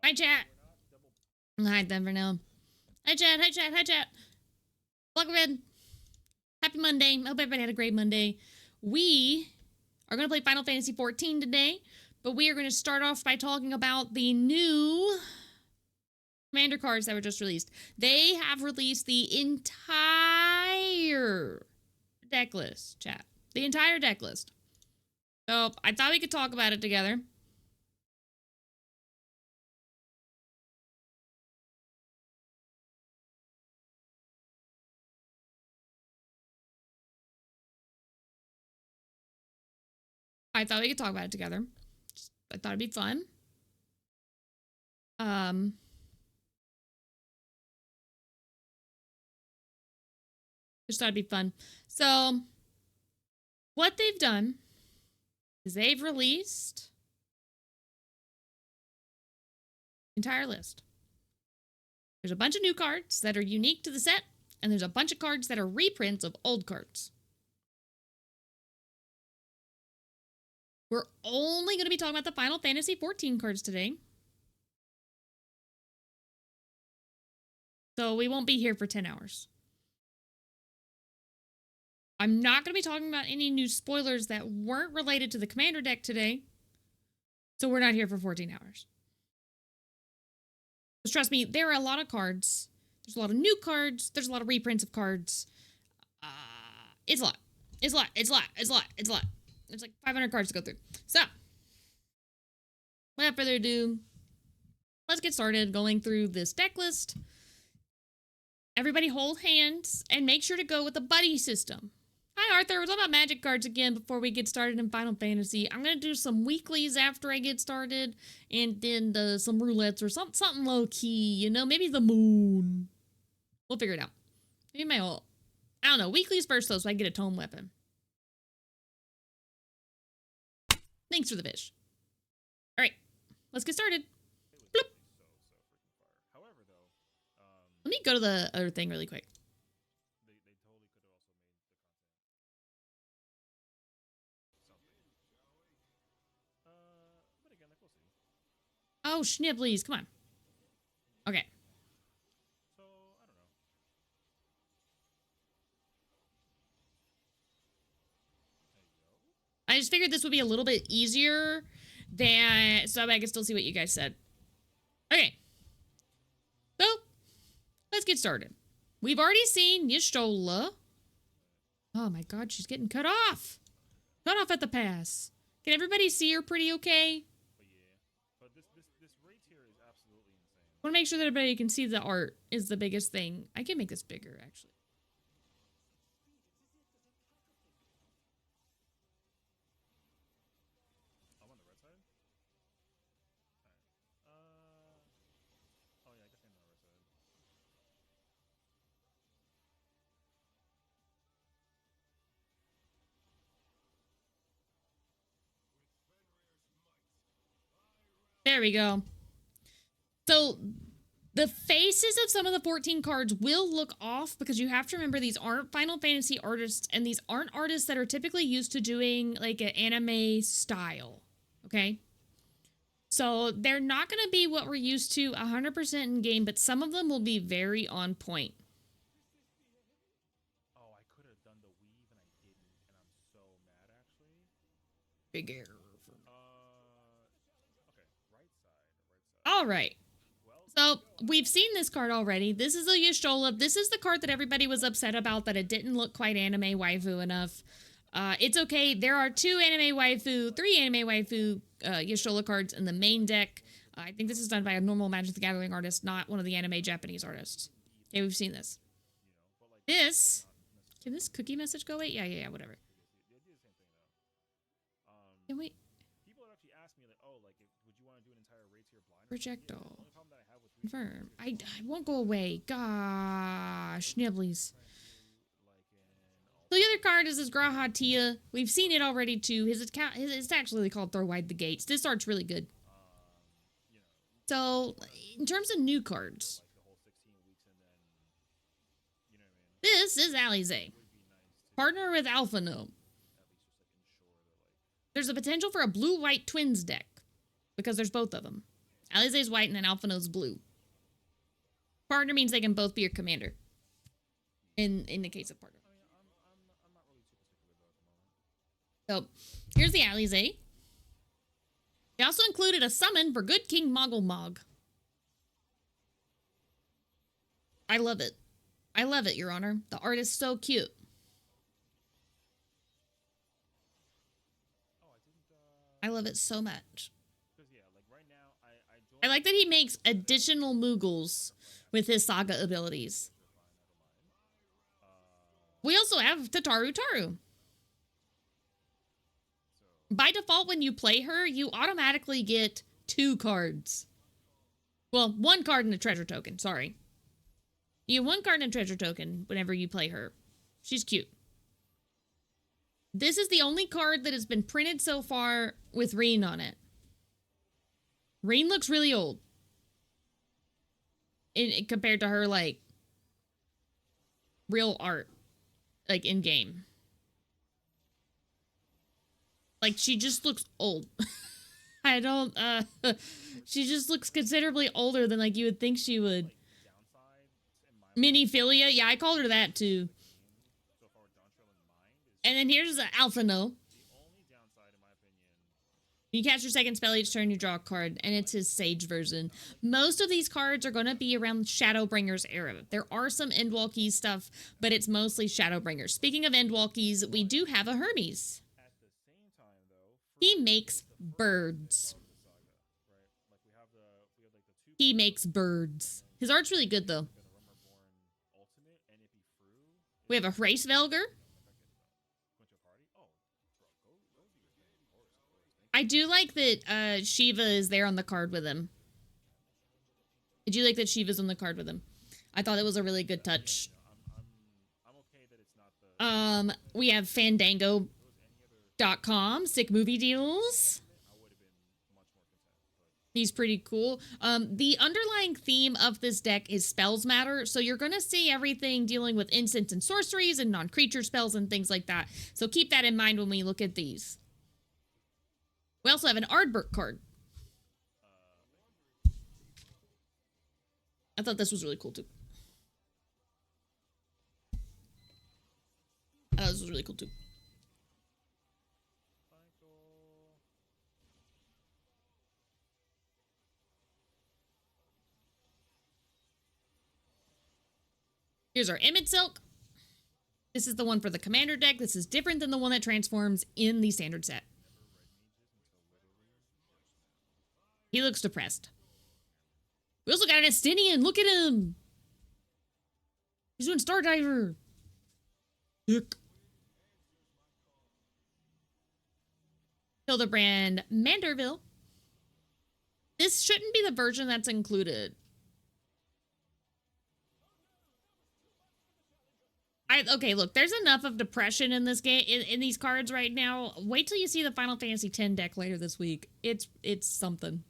Hi, chat. Hi, them for now. Hi, chat. Hi, chat. Hi, chat. Welcome in. Happy Monday. Hope everybody had a great Monday. We are going to play Final Fantasy XIV today, but we are going to start off by talking about the new commander cards that were just released. They have released the entire deck list, chat. The entire deck list. So I thought we could talk about it together. I thought we could talk about it together. I thought it'd be fun. Just thought it'd be fun. So, what they've done is they've released the entire list. There's a bunch of new cards that are unique to the set, and there's a bunch of cards that are reprints of old cards. We're only going to be talking about the Final Fantasy XIV cards today. So we won't be here for 10 hours. I'm not going to be talking about any new spoilers that weren't related to the Commander deck today. So we're not here for 14 hours. Just trust me, there are a lot of cards. There's a lot of new cards. There's a lot of reprints of cards. It's a lot. It's a lot. It's a lot. It's a lot. It's a lot. There's like 500 cards to go through. So, without further ado, let's get started going through this deck list. Everybody hold hands and make sure to go with the buddy system. Hi, Arthur. We're talking about magic cards again before we get started in Final Fantasy. I'm going to do some weeklies after I get started, and then some roulettes or something low-key, you know? Maybe the moon. We'll figure it out. Maybe my ult. I don't know. Weeklies first, though, so I can get a tome weapon. Thanks for the fish. All right. Let's get started. Bloop. Let me go to the other thing really quick. Oh, Schnibblies, come on. Okay. I just figured this would be a little bit easier than, so I can still see what you guys said. Okay. So, let's get started. We've already seen Y'shtola. Oh my god, she's getting cut off. Cut off at the pass. Can everybody see her pretty okay? I want to make sure that everybody can see the art is the biggest thing. I can make this bigger, actually. There we go. So the faces of some of the 14 cards will look off because you have to remember these aren't Final Fantasy artists, and these aren't artists that are typically used to doing like an anime style. Okay. So they're not going to be what we're used to 100% in game, but some of them will be very on point. Big error. All right. So we've seen this card already. This is a Y'shtola. This is the card that everybody was upset about, that it didn't look quite anime waifu enough. It's okay. There are 3 anime waifu Y'shtola cards in the main deck. I think this is done by a normal Magic the Gathering artist, not one of the anime Japanese artists. Okay, we've seen this. Can this cookie message go away? Yeah, whatever. Can we? Projectile. Confirm. I won't go away. Gosh, nibblies. So the other card is this Graha Tia. We've seen it already too. It's actually called Throw Wide the Gates. This art's really good. So, in terms of new cards, this is Alize. Partner with Alpha Gnome. There's a potential for a blue-white twins deck because there's both of them. Alize's white and then Alphino's blue. Partner means they can both be your commander. In the case of partner. So, here's the Alize. They also included a summon for Good King Moggle Mog. I love it. I love it, Your Honor. The art is so cute. I love it so much. I like that he makes additional Moogles with his Saga abilities. We also have Tataru Taru. By default, when you play her, you automatically get 2 cards. Well, 1 card and a treasure token, sorry. You get 1 card and a treasure token whenever you play her. She's cute. This is the only card that has been printed so far with Reen on it. Reen looks really old. Compared to her, like, real art. Like, in-game. Like, she just looks old. I don't, she just looks considerably older than, like, you would think she would. Miniphilia? Yeah, I called her that, too. And then here's Alphino. You cast your second spell each turn, you draw a card, and it's his Sage version. Most of these cards are going to be around Shadowbringers era. There are some Endwalkies stuff, but it's mostly Shadowbringers. Speaking of Endwalkies, we do have a Hermes. He makes birds. He makes birds. His art's really good, though. We have a Hracevelger. I do like that Shiva is there on the card with him. I do like that Shiva's on the card with him. I thought it was a really good touch. We have Fandango.com, sick movie deals. He's pretty cool. The underlying theme of this deck is spells matter, so you're going to see everything dealing with instants and sorceries and non-creature spells and things like that. So keep that in mind when we look at these. We also have an Ardbert card. I thought this was really cool, too. I thought this was really cool, too. Here's our Image Silk. This is the one for the Commander deck. This is different than the one that transforms in the Standard set. He looks depressed. We also got an Estinian. Look at him. He's doing Stardiver. Dick. Hildebrand Manderville. This shouldn't be the version that's included. Okay, look, there's enough of depression in this game, in these cards right now. Wait till you see the Final Fantasy X deck later this week. It's something.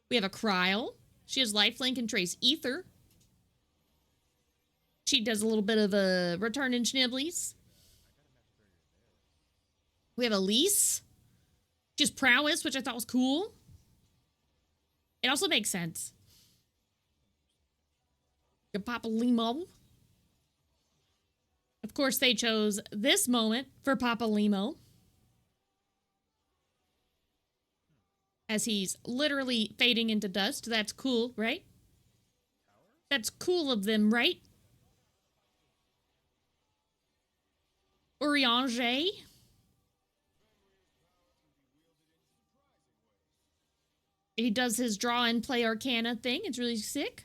We have a Kryl. She has lifelink and trace ether. She does a little bit of a return in Schniblies. We have Elise. She has prowess, which I thought was cool. It also makes sense. Your Papa Limo. Of course, they chose this moment for Papa Limo. As he's literally fading into dust. That's cool, right? That's cool of them, right? Urianger. He does his draw and play Arcana thing. It's really sick.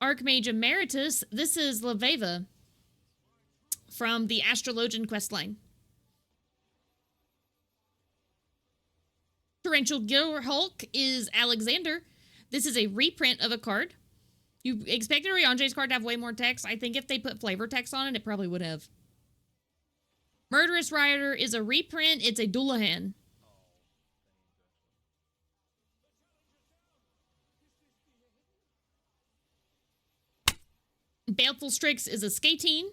Archmage Emeritus. This is Laveva from the Astrologian questline. Torrential Hulk is Alexander. This is a reprint of a card. You expected Urianger's card to have way more text. I think if they put flavor text on it, it probably would have. Murderous Rider is a reprint. It's a Dullahan. Baleful Strix is a Skatine.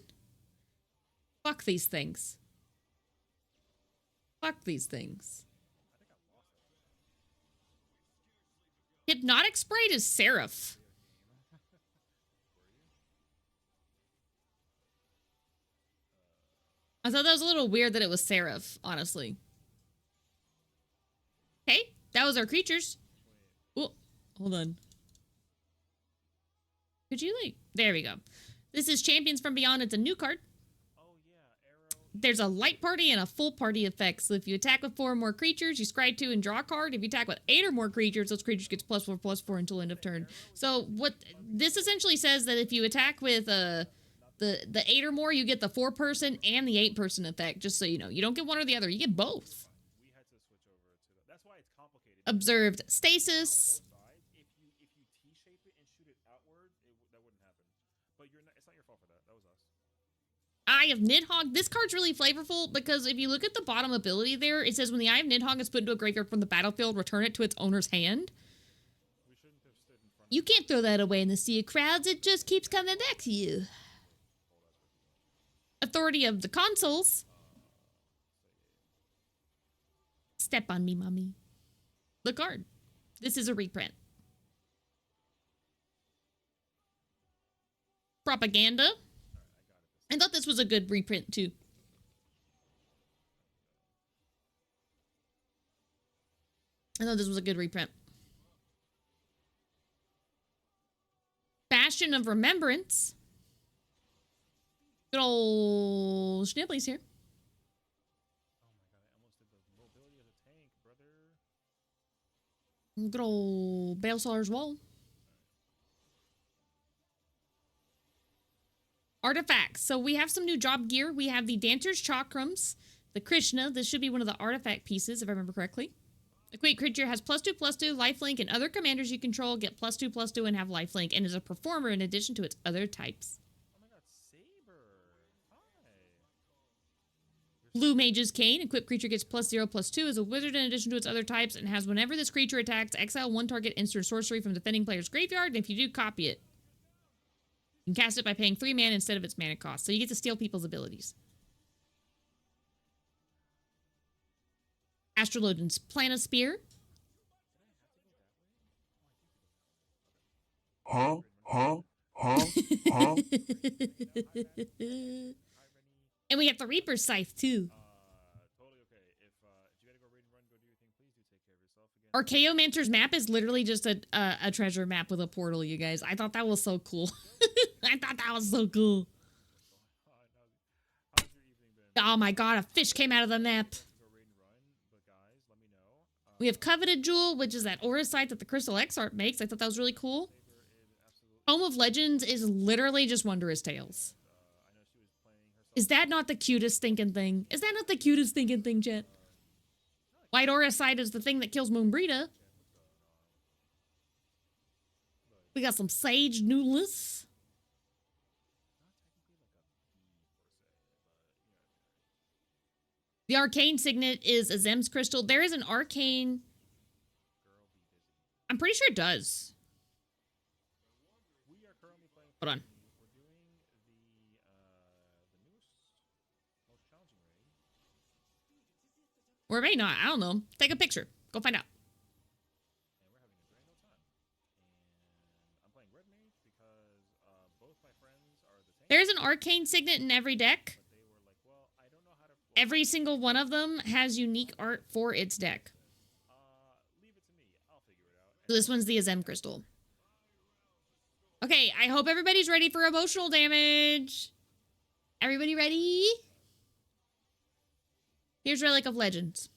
Fuck these things. Fuck these things. Hypnotic Sprite is Seraph. I thought that was a little weird that it was Seraph, honestly. Okay, that was our creatures. Oh, hold on. Could you, like... There we go. This is Champions from Beyond. It's a new card. There's a light party and a full party effect. So if you attack with 4 or more creatures, you scry 2 and draw a card. If you attack with 8 or more creatures, those creatures get +4/+4 until end of turn. So what this essentially says that if you attack with the 8 or more, you get the 4-person and the 8-person effect. Just so you know, you don't get one or the other. You get both. Observed Stasis. Eye of Nidhogg. This card's really flavorful because if you look at the bottom ability there, it says when the Eye of Nidhogg is put into a graveyard from the battlefield, return it to its owner's hand. You can't throw that away in the sea of crowds. It just keeps coming back to you. Authority of the Consuls. Step on me, mommy. The card. This is a reprint. Propaganda. I thought this was a good reprint, too. I thought this was a good reprint. Bastion of Remembrance. Good old Schnibley's here. Good old Baelsar's Wall. Artifacts. So we have some new job gear. We have the Dancer's Chakrams, the Krishna. This should be one of the artifact pieces, if I remember correctly. Equate creature has +2/+2, lifelink, and other commanders you control get +2/+2 and have lifelink, and is a performer in addition to its other types. Oh my god, Saber. Hi. Blue Mage's Cane. Equipped creature gets +0/+2 as a wizard in addition to its other types, and has whenever this creature attacks, exile 1 target instant sorcery from defending player's graveyard, and if you do, copy it. You can cast it by paying 3 mana instead of its mana cost, so you get to steal people's abilities. Astrolodon's Planisphere. Huh? And we have the Reaper's Scythe, too. Totally okay. If you gotta go raid and run, go do your thing, please do take care of yourself again. Archaeomancer's map is literally just a treasure map with a portal, you guys. I thought that was so cool. I thought that was so cool. How's your evening been? Oh my god, a fish came out of the map. Go raid and run, but guys, let me know. We have Coveted Jewel, which is that aura site that the Crystal X art makes. I thought that was really cool. Home of Legends is literally just Wondrous Tales. I know she was playing herself. Is that not the cutest thinking thing? Is that not the cutest thinking thing, Jet? White aura site is the thing that kills Moonbrita. We got some Sage Nulis. The Arcane Signet is a Zem's Crystal. There is an Arcane... I'm pretty sure it does. We are currently playing. Hold on. We're doing the newest, most challenging raid. Or it may not. I don't know. Take a picture. Go find out. And we're having a grand old time. And I'm playing Red Mage because both my friends are the tank. There's an Arcane Signet in every deck. But they were like, well, I don't know how to. Every single one of them has unique art for its deck. Leave it to me. I'll figure it out. So this one's the Azem Crystal. Okay, I hope everybody's ready for emotional damage. Everybody ready? Here's Relic of Legends.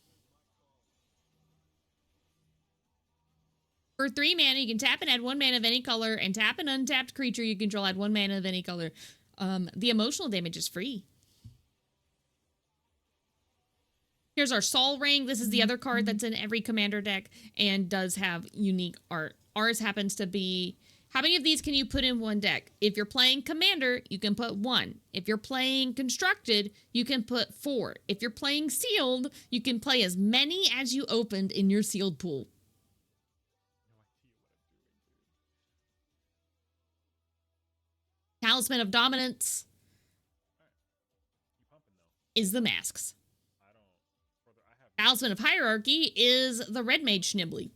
For 3 mana, you can tap and add 1 mana of any color, and tap an untapped creature you control, add 1 mana of any color. The emotional damage is free. Here's our Sol Ring. This is the other card that's in every commander deck and does have unique art. Ours happens to be... How many of these can you put in one deck? If you're playing Commander, you can put 1. If you're playing Constructed, you can put 4. If you're playing Sealed, you can play as many as you opened in your sealed pool. Talisman of Dominance is the masks. Talisman of Hierarchy is the Red Mage Schnibley.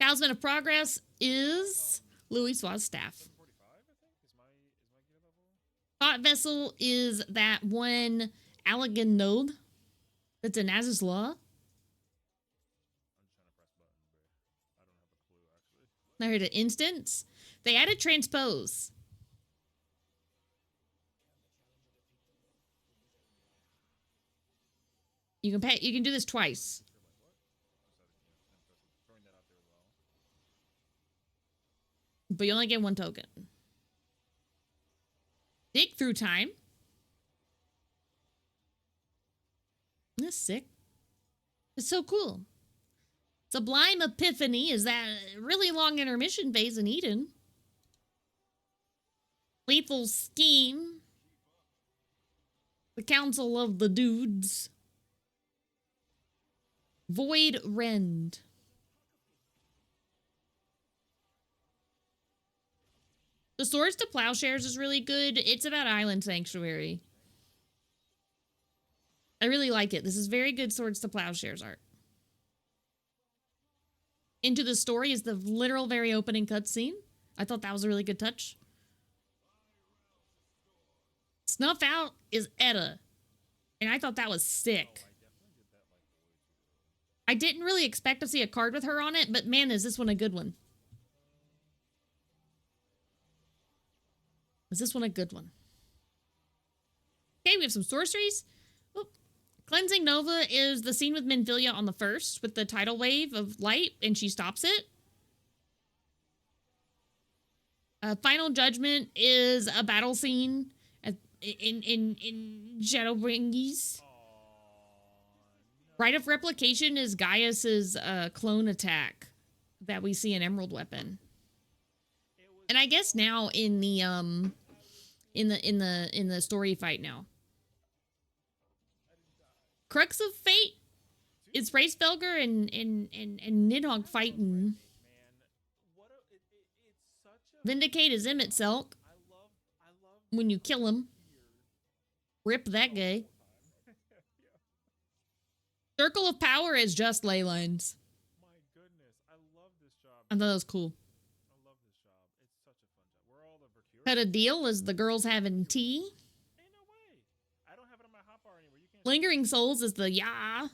Talisman of Progress is Louis Sua's staff. 45, I think, is my gear level. Thought Vessel is that one Allegan node that's in Az's Law. I'm just trying to press buttons, but I don't have a clue, actually. I heard an instance. They added transpose. You can do this twice. Throwing that out there as well. But you only get one token. Dig through time. That's sick. It's so cool. Sublime Epiphany is that really long intermission phase in Eden. Lethal Scheme. The Council of the Dudes. Void Rend. The Swords to Plowshares is really good. It's about Island Sanctuary. I really like it. This is very good Swords to Plowshares art. Into the Story is the literal very opening cutscene. I thought that was a really good touch. Snuff Out is Etta. And I thought that was sick. I didn't really expect to see a card with her on it, but man, is this one a good one. Is this one a good one? Okay, we have some sorceries. Oop. Cleansing Nova is the scene with Minfilia on the first with the tidal wave of light, and she stops it. Final Judgment is a battle scene in Shadowbringers. Rite of Replication is Gaius's clone attack that we see in Emerald Weapon. And I guess now in the story fight now. Crux of Fate is Racefelger and Nidhogg fighting. Vindicate is Emmett Selk. When you kill him. Rip that guy. Circle of Power is just ley lines. My goodness, I love this job. I thought that was cool. I love this job. It's such a fun job. We're all the Vercure. Cut a Deal is the girls having tea. Ain't no way. I don't have it on my hotbar anymore. You can't. Lingering Souls is the ya.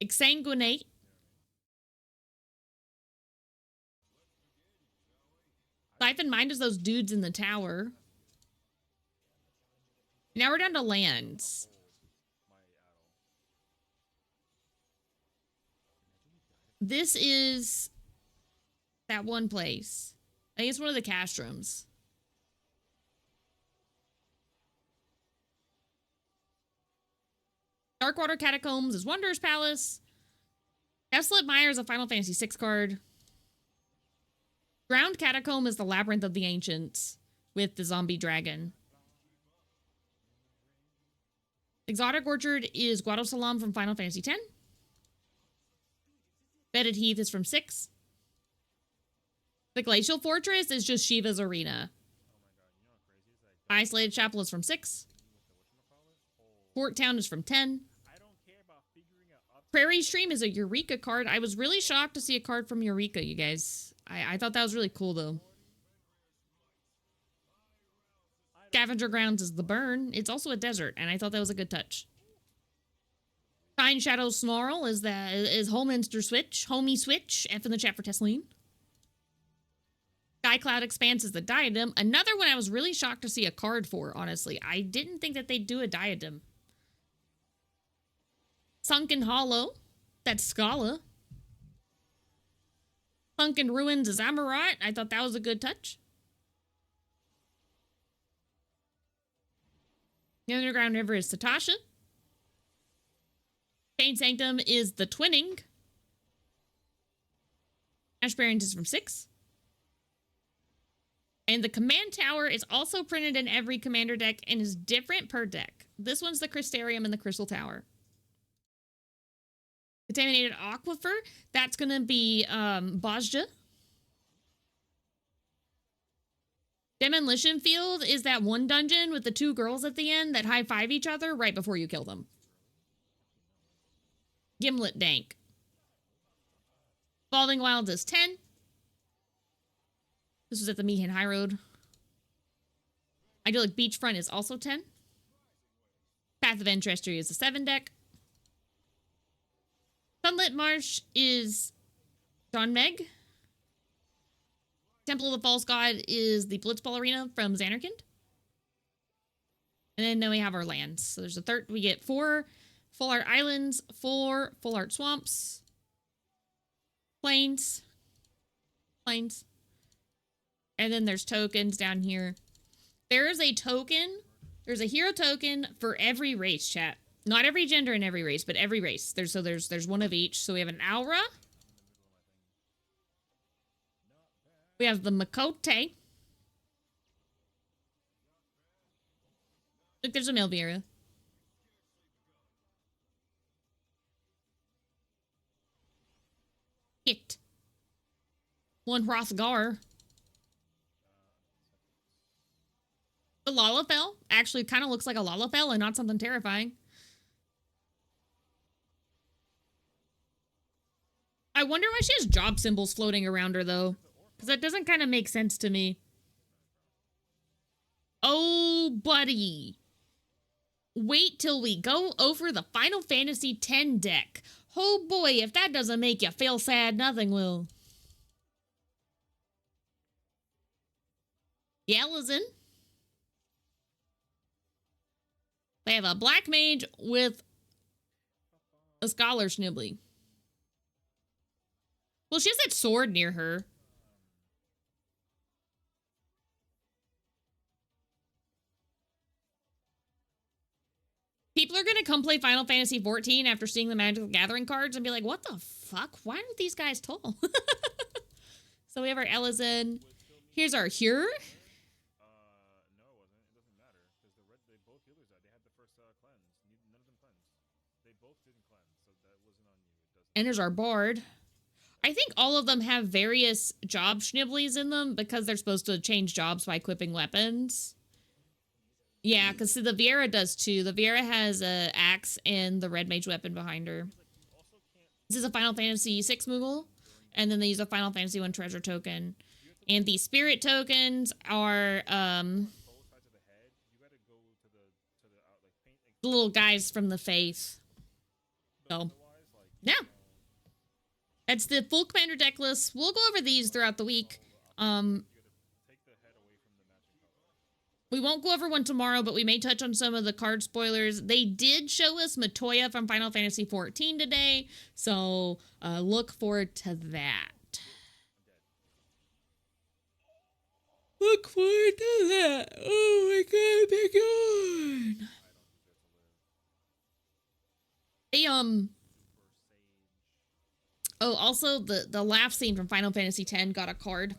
Exsanguinate. Siphon Mind is those dudes in the tower. Now we're down to lands. This is that one place. I think it's one of the castrums. Darkwater Catacombs is Wanderer's Palace. Desolate Mire is a Final Fantasy VI card. Ground Catacomb is the Labyrinth of the Ancients with the zombie dragon. Exotic Orchard is Guadosalam from Final Fantasy X. Bedded Heath is from 6. The Glacial Fortress is just Shiva's Arena. Isolated Chapel is from 6. Port Town is from 10. Prairie Stream is a Eureka card. I was really shocked to see a card from Eureka, you guys. I thought that was really cool, though. Scavenger Grounds is the Burn. It's also a desert, and I thought that was a good touch. Shine Shadow Snarl is Holminster Switch. Homie Switch. F in the chat for Tesleen. Sky Cloud Expanse is the Diadem. Another one I was really shocked to see a card for, honestly. I didn't think that they'd do a Diadem. Sunken Hollow. That's Scala. Sunken Ruins is Amarat. I thought that was a good touch. The Underground River is Satasha. Chain Sanctum is the Twinning. Ash Barrens is from 6. And the Command Tower is also printed in every commander deck and is different per deck. This one's the Crystarium and the Crystal Tower. Contaminated Aquifer, that's going to be Bozja. Demolition Field is that one dungeon with the 2 girls at the end that high-five each other right before you kill them. Gimlet Dank. Evolving Wilds is 10. This was at the Meehan High Road. Idyllic Beachfront is also 10. Path of Ancestry is a 7 deck. Sunlit Marsh is Don Meg. Temple of the False God is the Blitzball Arena from Xanarkand. And then we have our lands. So there's a third. We get 4 Full Art Islands, 4 Full Art Swamps, Plains, and then there's tokens down here. There is a token. There's a hero token for every race, chat. Not every gender and every race, but every race. There's one of each. So we have an Aura. We have the Makote. Look, there's a Melvira. It. One Hrothgar. The Lalafell actually kind of looks like a Lalafell and not something terrifying. I wonder why she has job symbols floating around her, though. Because that doesn't kind of make sense to me. Oh, buddy. Wait till we go over the Final Fantasy X deck. Oh boy, if that doesn't make you feel sad, nothing will. Yellowson. They have a black mage with a scholar Schnibbly. Well, she has that sword near her. People are going to come play Final Fantasy XIV after seeing the Magic the Gathering cards and be like, what the fuck? Why aren't these guys tall? So we have our Ellison. Here's our Hure. No, it wasn't. It doesn't matter because they both healers died. They had the first cleanse. None of them cleansed. They both didn't cleanse, so that wasn't on you. It doesn't. And there's our Bard. I think all of them have various job Schniblies in them because they're supposed to change jobs by equipping weapons. Yeah, because the Viera does too. The Viera has a axe and the red mage weapon behind her. This is a Final Fantasy VI Moogle, and then they use a Final Fantasy I treasure token. And the spirit tokens are the little guys from the faith. So, yeah. That's the full commander deck list. We'll go over these throughout the week. We won't go over one tomorrow, but we may touch on some of the card spoilers. They did show us Matoya from Final Fantasy XIV today, so look forward to that. Look forward to that. Oh my god, my god. They, oh, also, the laugh scene from Final Fantasy X got a card.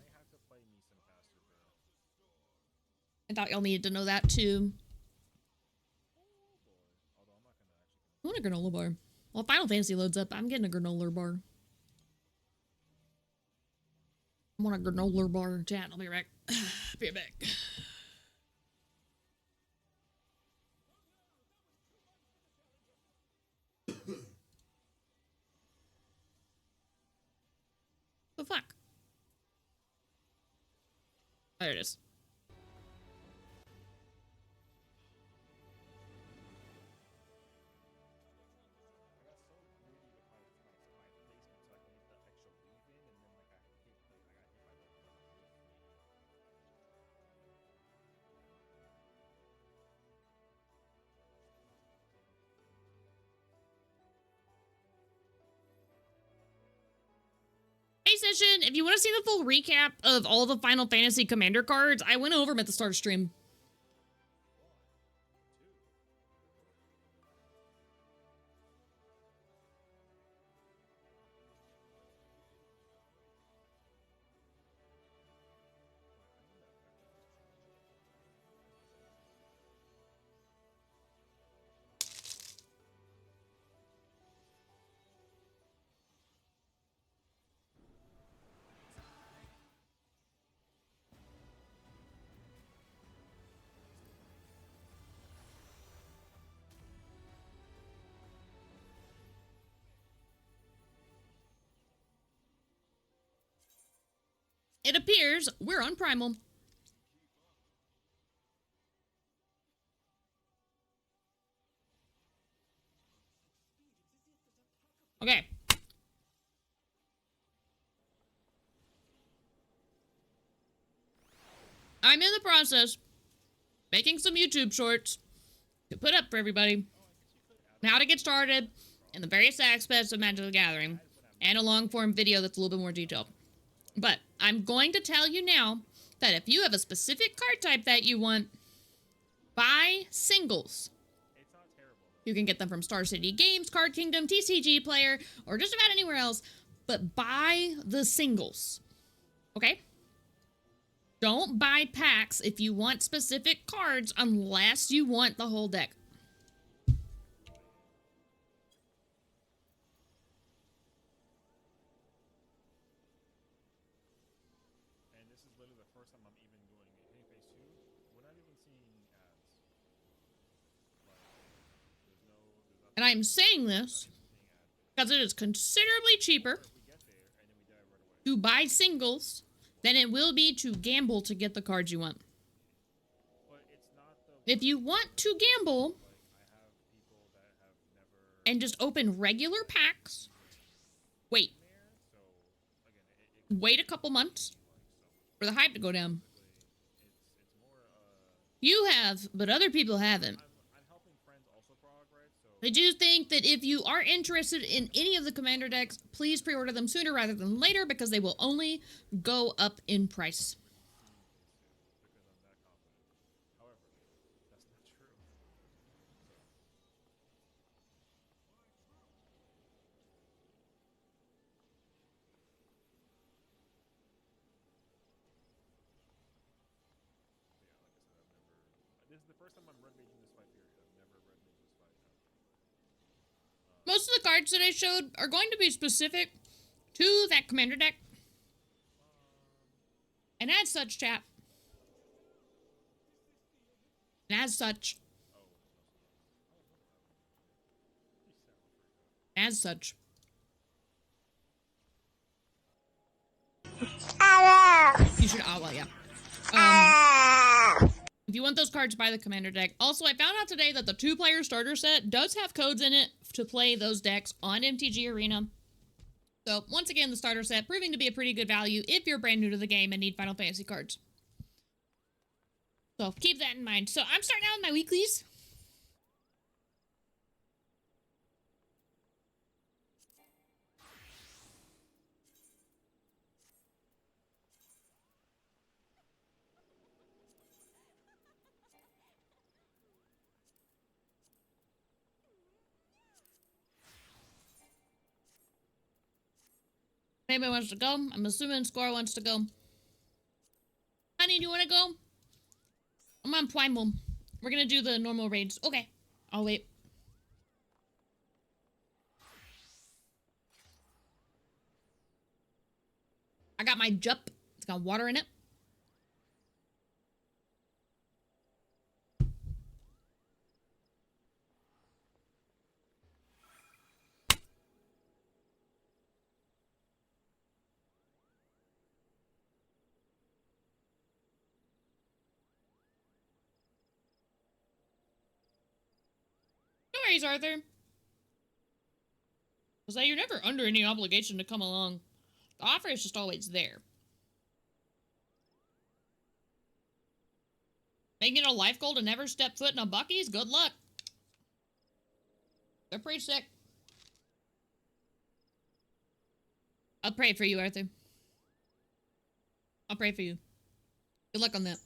I thought y'all needed to know that too. I want a granola bar. Well, Final Fantasy loads up. I'm getting a granola bar. I want a granola bar. Chat, I'll be right back. Be right back. The fuck? There it is. Hey, Session, if you want to see the full recap of all the Final Fantasy Commander cards, I went over them at the start of stream. it appears we're on Primal. Okay. I'm in the process making some YouTube shorts to put up for everybody. How to get started and the various aspects of Magic the Gathering, and a long form video that's a little bit more detailed. But I'm going to tell you now that if you have a specific card type that you want, buy singles. You can get them from Star City Games, Card Kingdom, TCG Player, or just about anywhere else, but buy the singles. Okay? Don't buy packs if you want specific cards unless you want the whole deck. And this is literally the first time I'm even doing it. Hitting phase 2, we're not even seeing ads. Like, there's nothing. And I'm saying this because it is considerably cheaper to buy singles than it will be to gamble to get the cards you want. If you want to gamble and just open regular packs, wait a couple months for the hype to go down. You have, but other people haven't. I do think that if you are interested in any of the commander decks, please pre-order them sooner rather than later because they will only go up in price. This is the first time I'm red maging this fight period. I've never red maged this fight ever. Most of the cards that I showed are going to be specific to that commander deck. And as such, chat. And as such. As such. You should awa, yeah. If you want those cards, buy the commander deck. Also, I found out today that the 2-player starter set does have codes in it to play those decks on MTG Arena. So, once again, the starter set proving to be a pretty good value if you're brand new to the game and need Final Fantasy cards. So, keep that in mind. So, I'm starting out with my weeklies. Anybody wants to go? I'm assuming Score wants to go. Honey, do you want to go? I'm on Primal. We're going to do the normal raids. Okay. I'll wait. I got my jup. It's got water in it. No worries, Arthur. Because you're never under any obligation to come along. The offer is just always there. Making it a life goal to never step foot in a Buc-ee's? Good luck. They're pretty sick. I'll pray for you, Arthur. I'll pray for you. Good luck on that.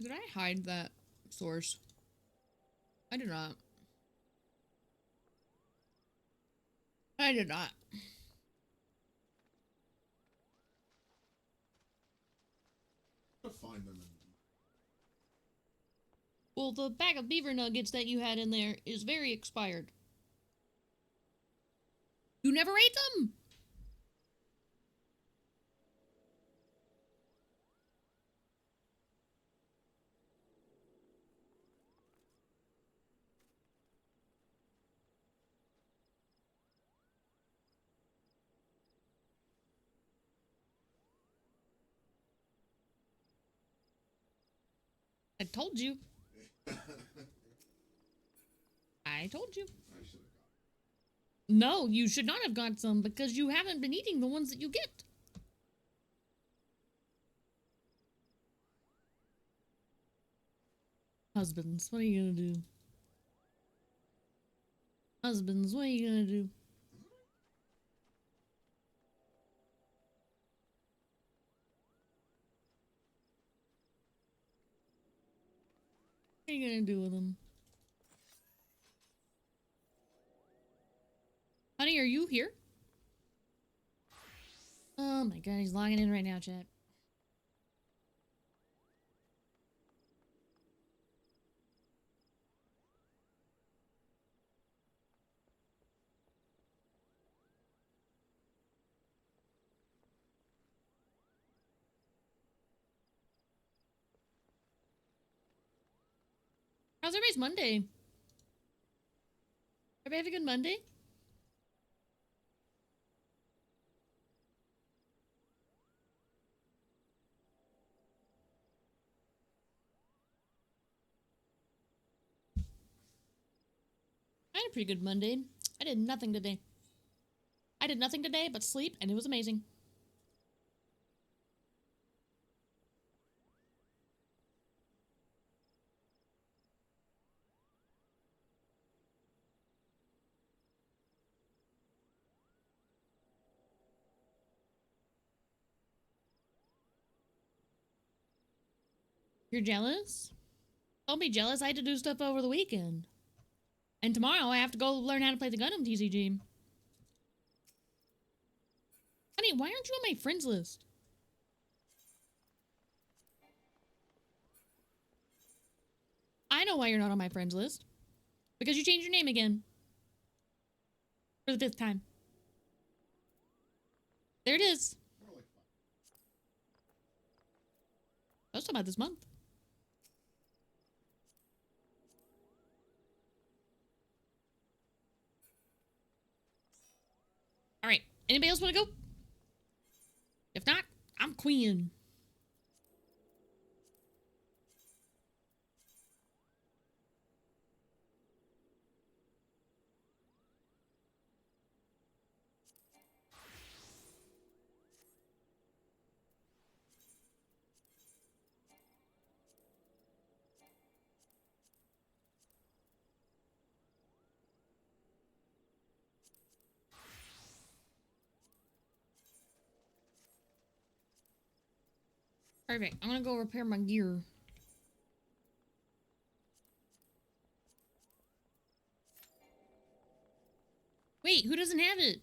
Did I hide that source? I did not. I did not. Find them. Well, the bag of beaver nuggets that you had in there is very expired. You never ate them? I told you. I told you. I should have got it. No, you should not have got some because you haven't been eating the ones that you get. Husbands, what are you gonna do? Husbands, what are you gonna do? What are you gonna do with them? Honey, are you here? Oh my god, he's logging in right now, chat. How's everybody's Monday? Everybody have a good Monday? I had a pretty good Monday. I did nothing today. I did nothing today but sleep, and it was amazing. You're jealous? Don't be jealous. I had to do stuff over the weekend. And tomorrow I have to go learn how to play the Gundam TCG. Honey, why aren't you on my friends list? I know why you're not on my friends list. Because you changed your name again. For the 5th time. There it is. More like 5. I was talking about this month. Alright. Anybody else want to go? If not, I'm queen. Perfect. I'm gonna go repair my gear. Wait, who doesn't have it?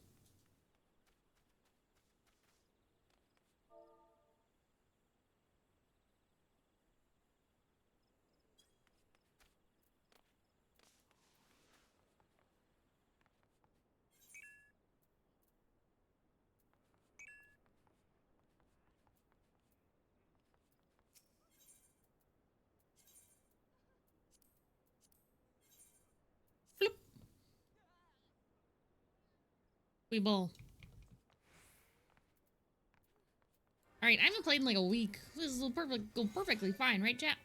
Bloop. We bowl. Alright, I haven't played in like a week. This will go perfectly fine, right, chat?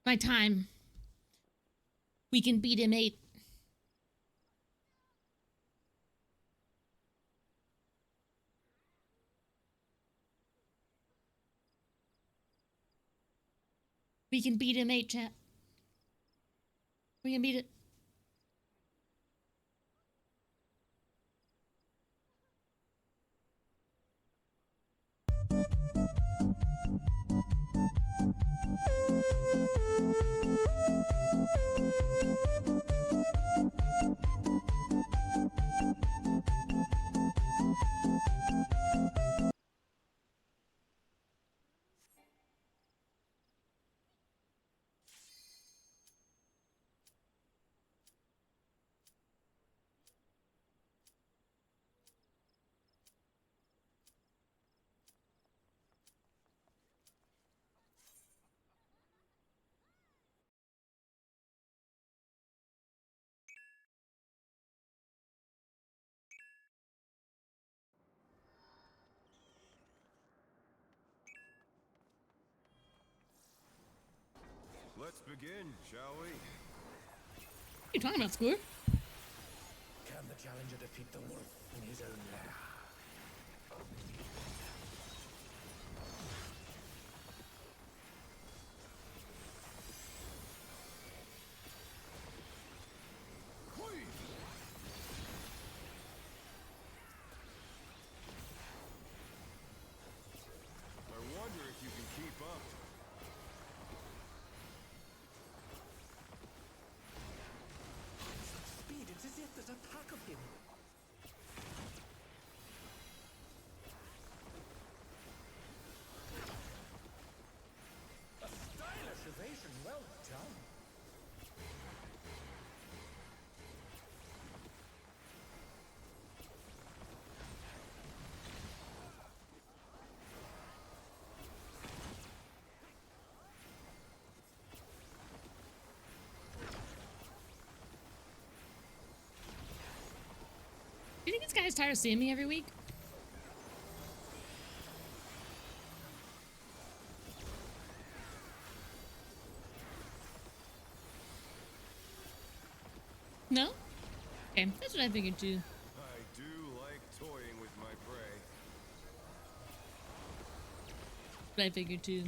My time. We can beat him 8. We can beat him 8, chat. We can beat it. Let's begin, shall we? What are you talking about, Square? Can the challenger defeat the wolf in his own lair? I wonder if you can keep up. Such speed, it's as if there's a pack of him. A stylish evasion, well done. Do you think this guy's tired of seeing me every week? No? Okay, that's what I figured too. I do like toying with my prey. What I figured too.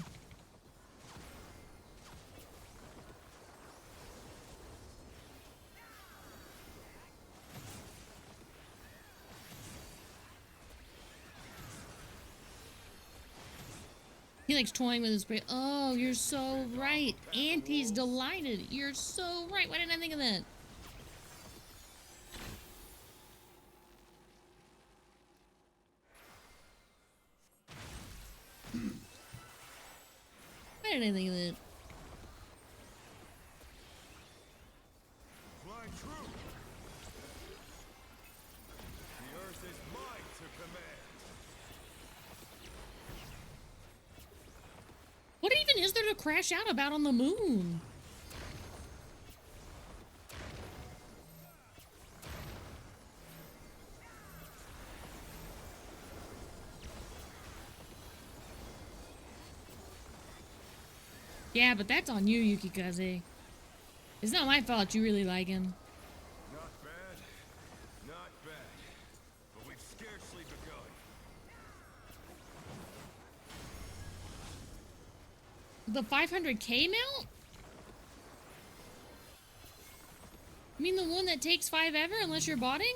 He likes toying with his prey. Oh, you're so right. Auntie's delighted. You're so right. Why didn't I think of that? Why didn't I think of that? Fly true. The earth is mine to command. What even is there to crash out about on the moon? Yeah, but that's on you, Yukikaze. It's not my fault you really like him. Not bad. Not bad. But we've scarcely begun. The 500k mount? You mean the one that takes 5 ever unless you're botting?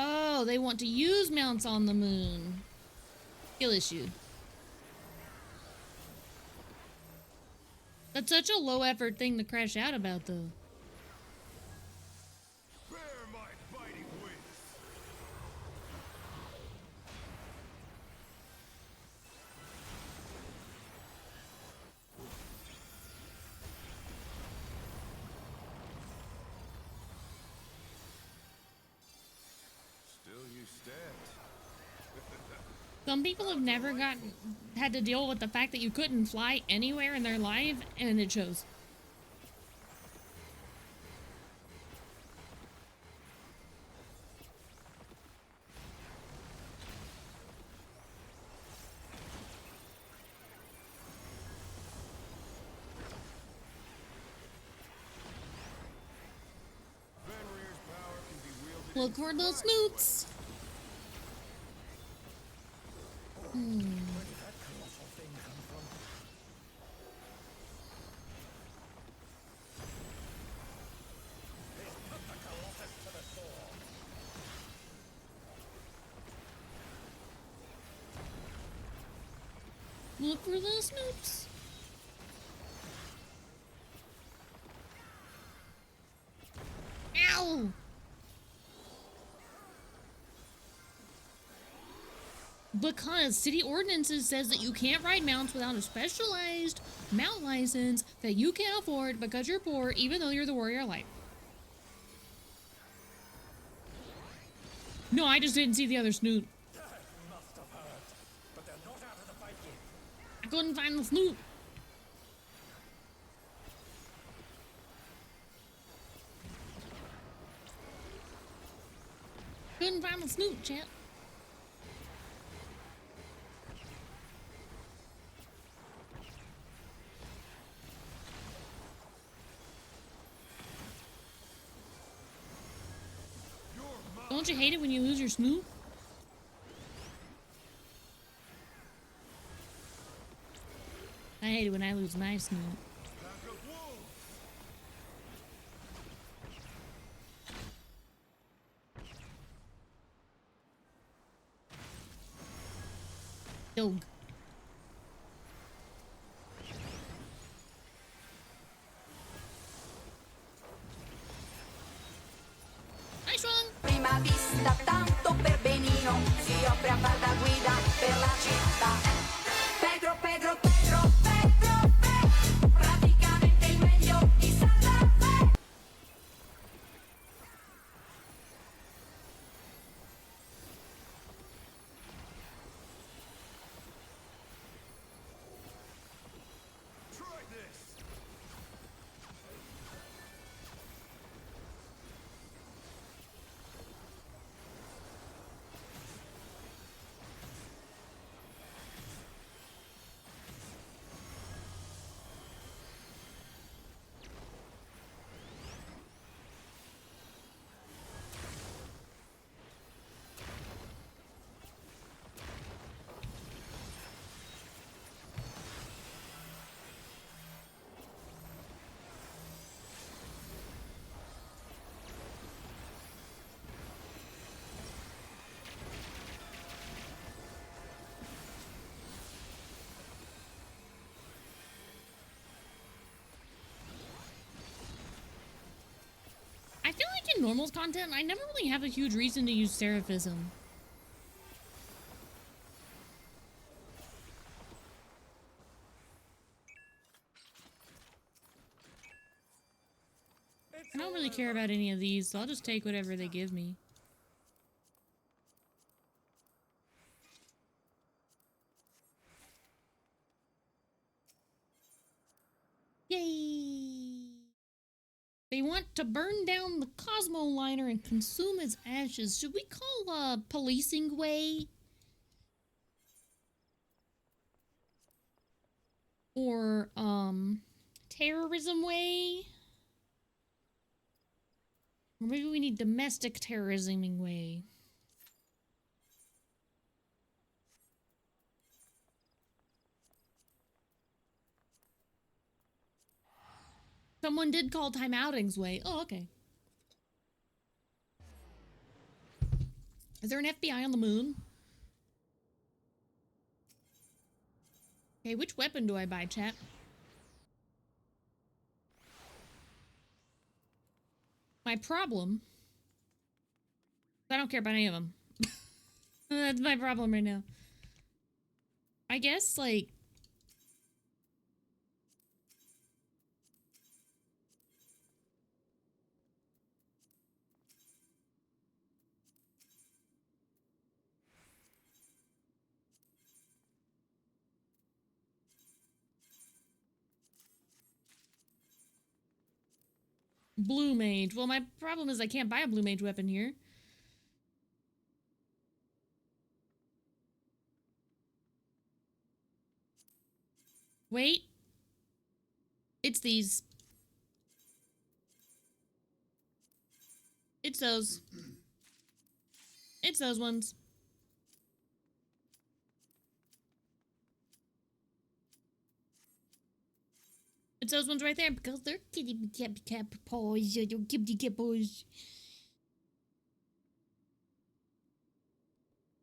Oh, they want to use mounts on the moon. Skill issue. That's such a low effort thing to crash out about, though. Bear my biting wings. Still you stand. Some people have never had to deal with the fact that you couldn't fly anywhere in their life, and it shows. Fenrir's power can be wielded. Look for those snoots. Where did that colossal thing come from? He's put the Colossus to the sword. Look for those snoops. Ow! Because city ordinances says that you can't ride mounts without a specialized mount license that you can't afford because you're poor, even though you're the warrior of light. No, I just didn't see the other snoot. That must have hurt. But they're not out of the fight yet. I couldn't find the snoot. Couldn't find the snoot, chat. Don't you hate it when you lose your snoot? I hate it when I lose my snoot. Pack of wolves! Dog. Nice one. Prima vista tanto per benino si offre a far da guida per la città. Pedro, Pedro, Pedro, Pedro, Pedro, praticamente il meglio di Santa Fe. Try this! I feel like in normals content, I never really have a huge reason to use Seraphism. I don't really care about any of these, so I'll just take whatever they give me. Yay! They want to burn down the Cosmo liner and consume its ashes. Should we call policing way? Or terrorism way? Or maybe we need domestic terrorism way. Someone did call time outings way. Oh, okay. Is there an FBI on the moon? Okay, which weapon do I buy, chat? My problem... I don't care about any of them. That's my problem right now. I guess, like... Blue mage. Well, my problem is I can't buy a blue mage weapon here. Wait. It's these. It's those. It's those ones. It's those ones right there because they're kitty cat boys. You kitty cat boys.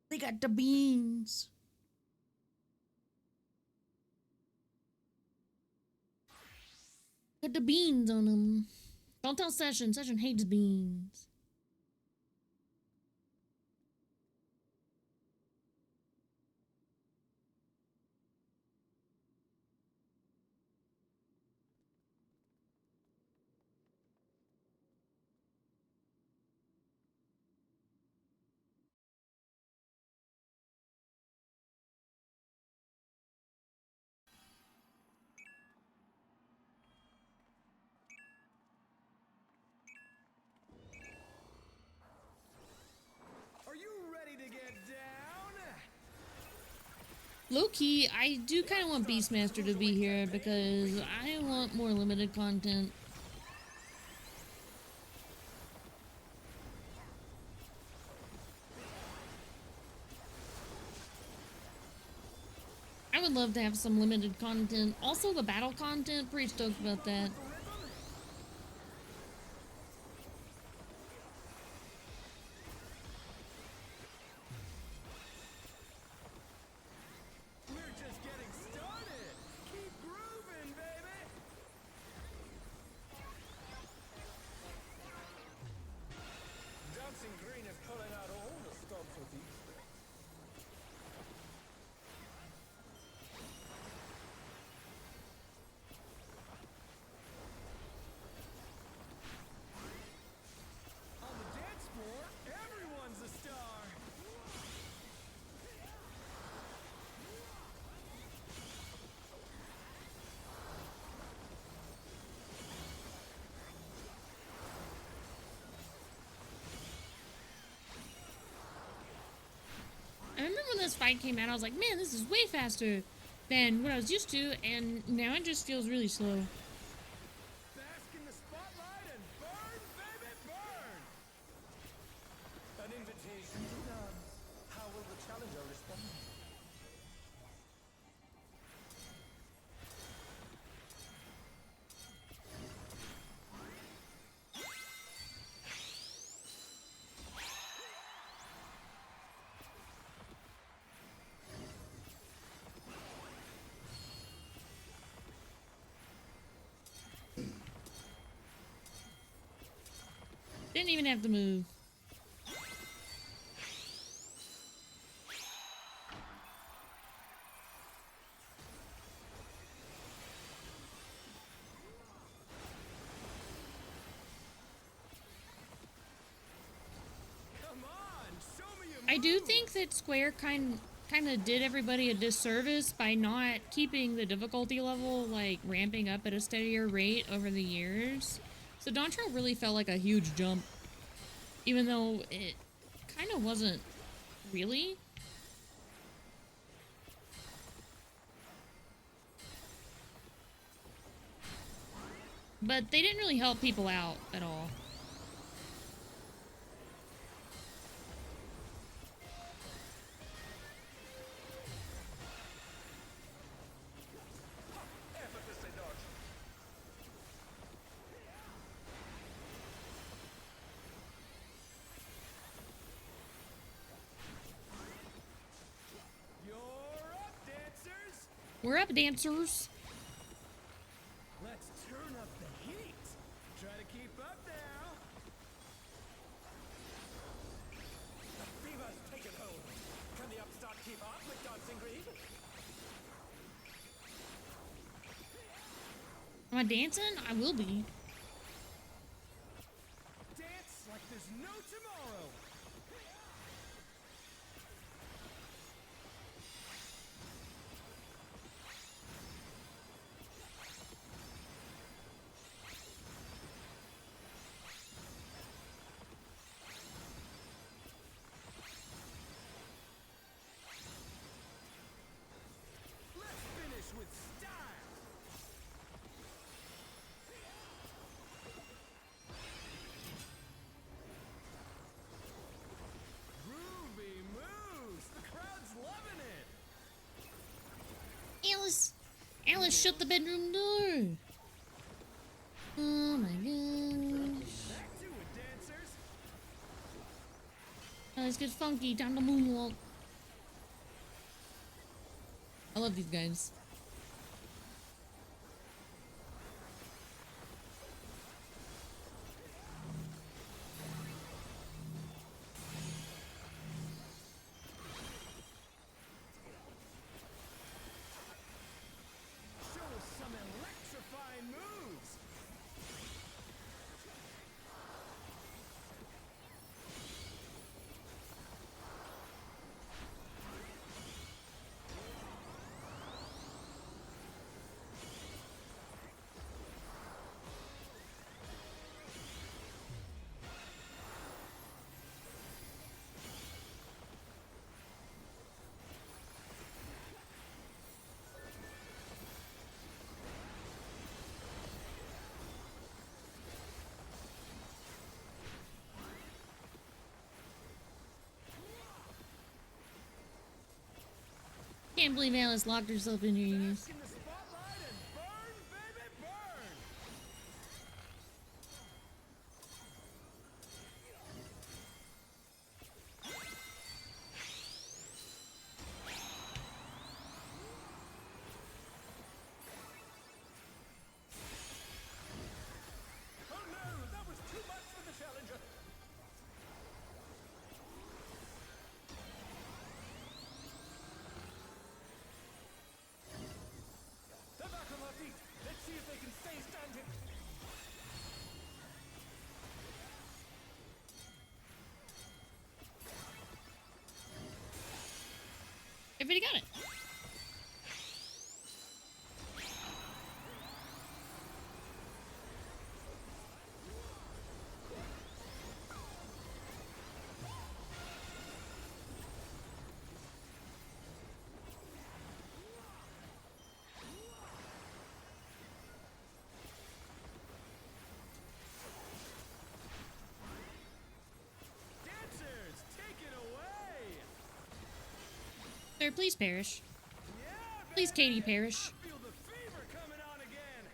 They got the beans. Got the beans on them. Don't tell Session. Session hates beans. Low key, I do kind of want Beastmaster to be here because I want more limited content. I would love to have some limited content. Also, the battle content, pretty stoked about that. We're just getting started. Keep grooving, baby. Dancing Green is pulling out all the stops with these. On the dance floor, everyone's a star. I remember when this fight came out, I was like, man, this is way faster than what I was used to, and now it just feels really slow. Bask in the spotlight and burn, baby, burn. An invitation to dance. How will the challenger respond? Didn't even have to move. Come on, show me your I do moves. think that Square kind of did everybody a disservice by not keeping the difficulty level like ramping up at a steadier rate over the years. So Dontrell really felt like a huge jump, even though it kind of wasn't really. But they didn't really help people out at all. Effortlessly dodge. You're up, dancers. We're up, dancers. Let's turn up the heat. Try to keep up now. The fever's taken hold. Can the upstart keep up with Dancing Green? Am I dancing? I will be. Dance like there's no tomorrow. Let's finish with style. Groovy moves. The crowd's loving it. Alice! Alice, shut the bedroom door! Oh my gosh. Back to it, dancers. Let's get funky down the moonwalk. I love these guys. Show us some electrifying moves. Can't believe Alice locked herself in here, you guys. Bask in the spotlight and burn, baby, burn! Oh no, that was too much for the challenger. They're back on their feet. Let's see if they can stay standing. Everybody got it. Dancers, take it away! Sir, please perish. Yeah, Please, baby. Katie, perish. I feel the fever coming on again.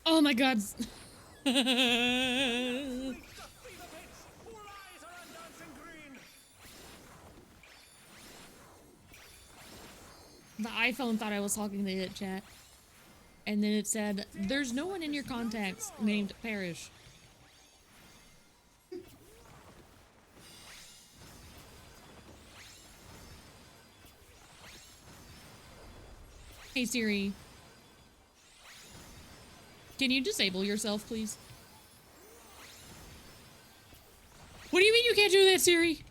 Oh my god. Reach the fever pitch. All eyes are on dancing green. The iPhone thought I was talking to it, chat. And then it said, there's no one in your contacts named Parrish. Hey Siri. Can you disable yourself, please? What do you mean you can't do that, Siri?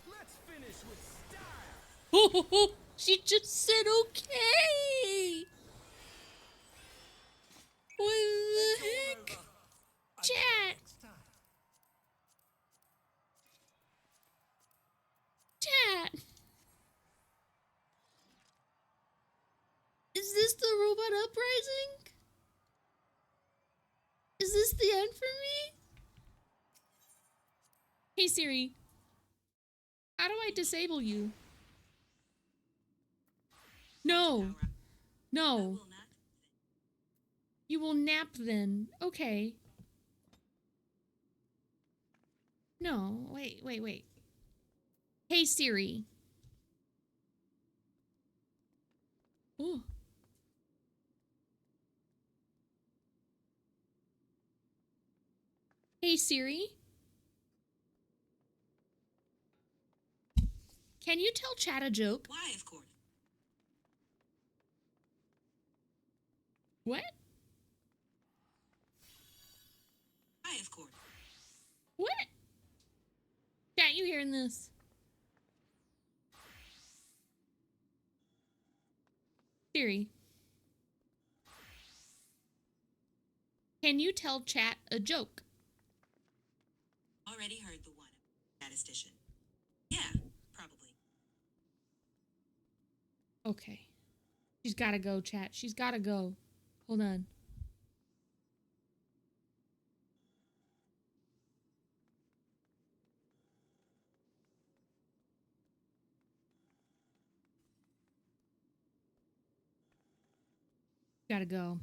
Let's finish with style. Oh, she just said okay. What the heck? Chat. Chat. Is this the robot uprising? Is this the end for me? Hey Siri. How do I disable you? No. No. You will nap then. Okay. No. Wait. Hey Siri. Ooh. Hey Siri. Can you tell chat a joke? Why, of course. What? Why, of course. What? Chat, you hearing this? Siri. Can you tell chat a joke? Already heard the one. Statistician. Yeah, probably. Okay. She's gotta go, chat. She's gotta go. Hold on. Gotta go.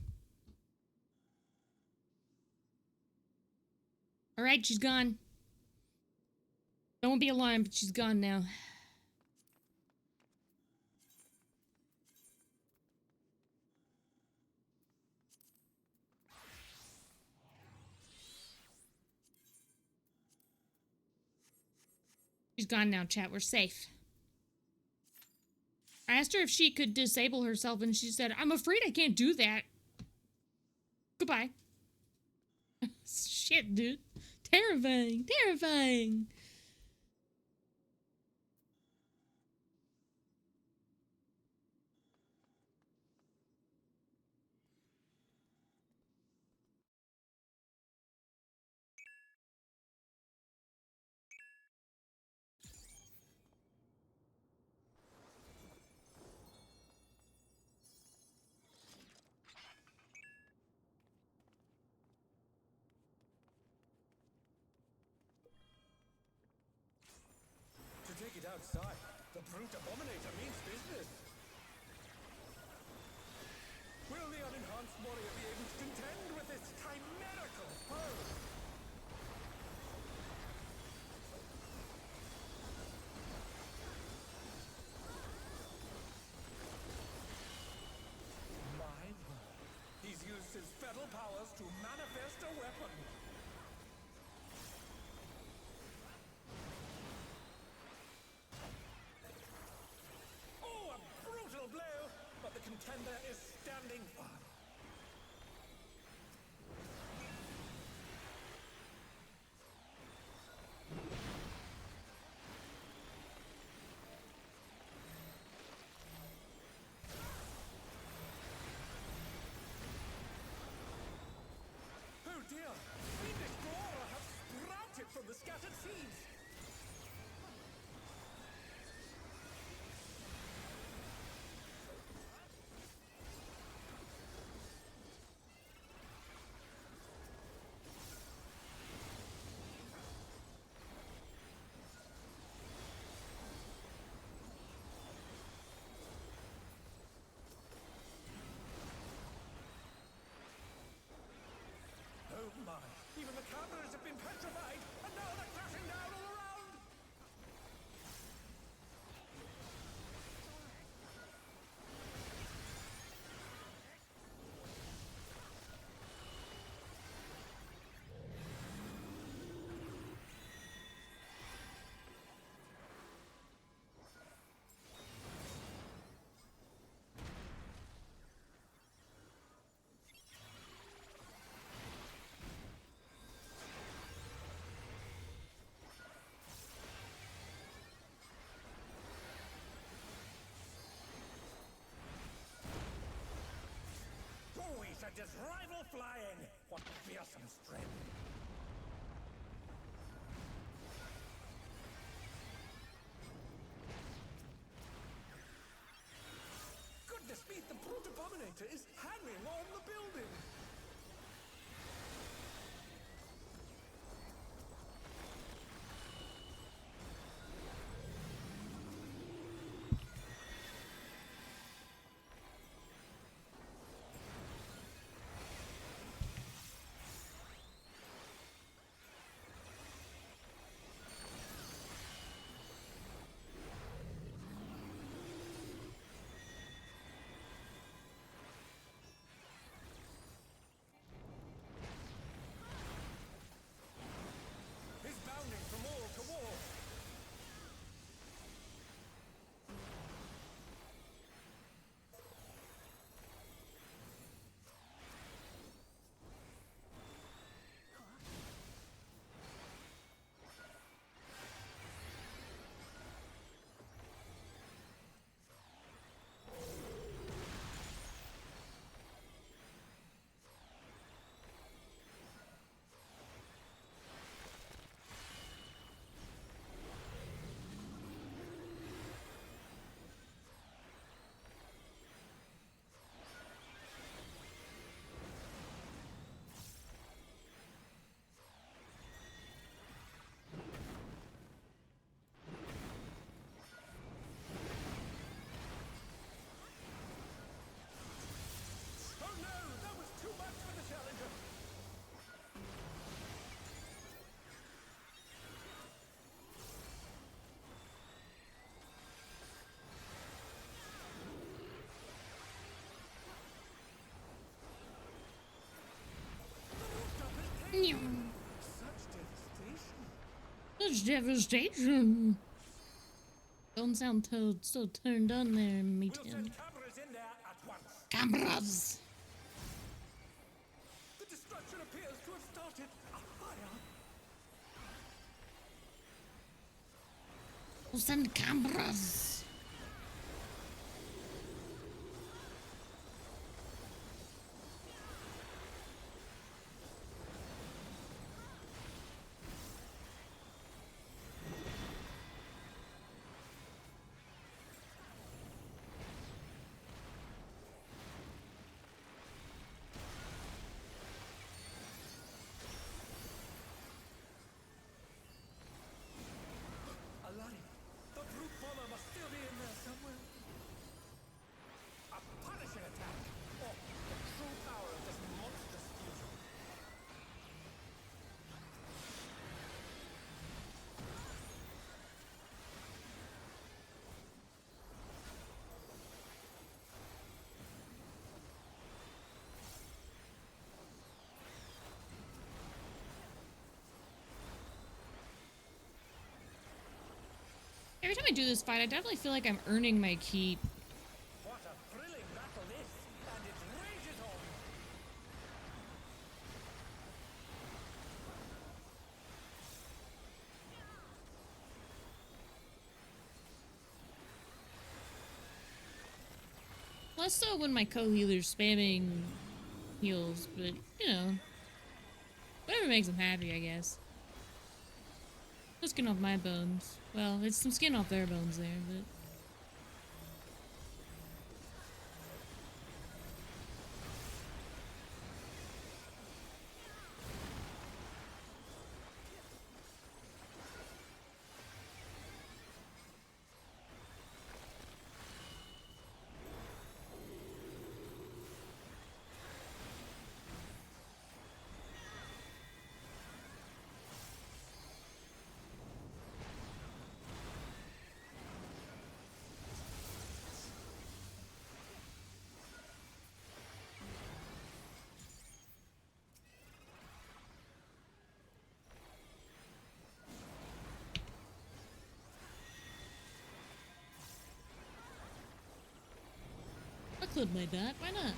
Alright, she's gone. Don't be alarmed, but she's gone now. She's gone now, chat. We're safe. I asked her if she could disable herself, and she said, I'm afraid I can't do that. Goodbye. Shit, dude. Terrifying. Terrifying. To take it outside, the brute abominator means business. Will the unenhanced warrior be able to contend with this chimerical foe? My word. He's used his fetal powers to manifest a weapon. Oh, a brutal blow! But the contender is standing firm. Oh dear! Fiendish Flora have sprouted from the scattered seeds! Oh my! Even the cameras have been petrified, and now they're crashing down all around! Oh, he sent his rival flying! What fearsome strength! Goodness me, the brute abominator is hanging on the building! He's bounding from wall to wall! Oh no! That was too much for the challenger! The rooftop is taken! Such devastation! Such devastation. Don't sound so turned on there, me We'll send cameras in there at once! Cameras. The destruction appears to have started a fire! We'll send cameras. Alive! The brute bomber must still Every time I do this fight, I definitely feel like I'm earning my keep. What a thrilling battle this, and it rages on. Less so when my co-healer's spamming heals, but, you know, whatever makes them happy, I guess. No skin off my bones. Well, it's some skin off their bones there, but... I clip my dot, why not?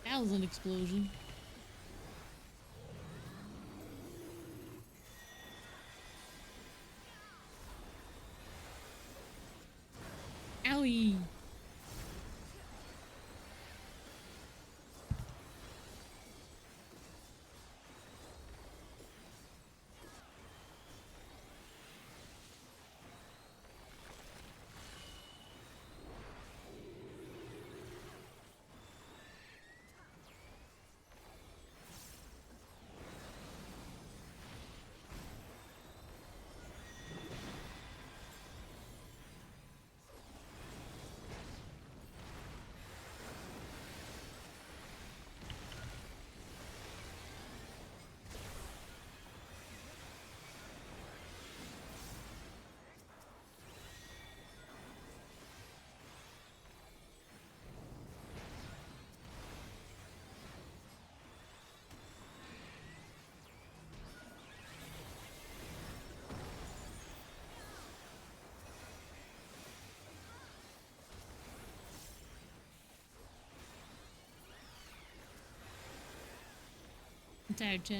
That was an explosion. Owie! I'm tired, chat.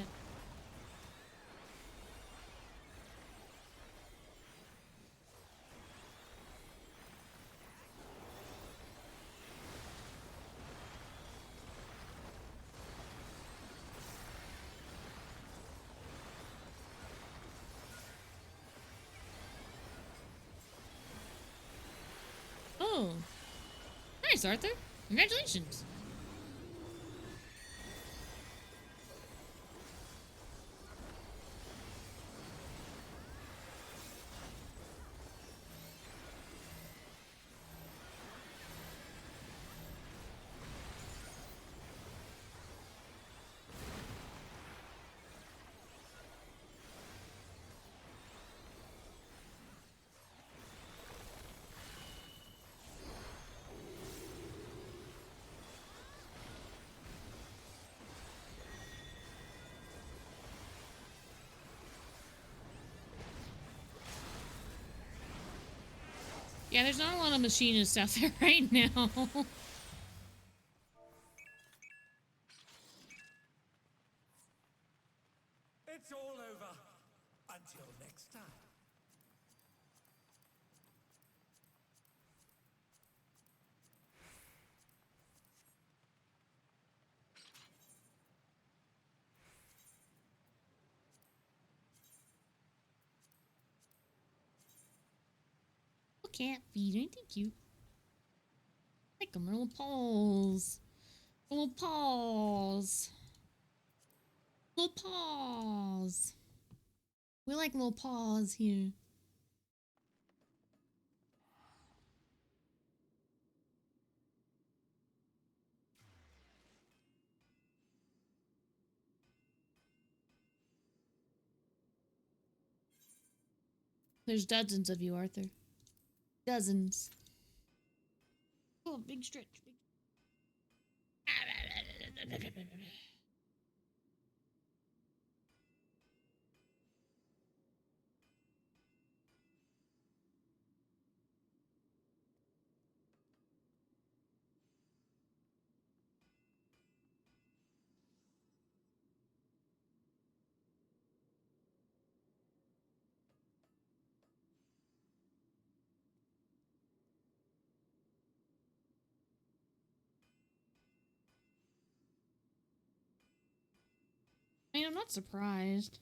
Oh. Nice, Arthur. Congratulations. Yeah, there's not a lot of machinists out there right now. It's all over. Until next time. Cat feet, ain't they cute? Like them little paws. Little paws. Little paws. We like a little pause here. There's dozens of you, Arthur. Dozens. Oh, big stretch. I mean, I'm not surprised.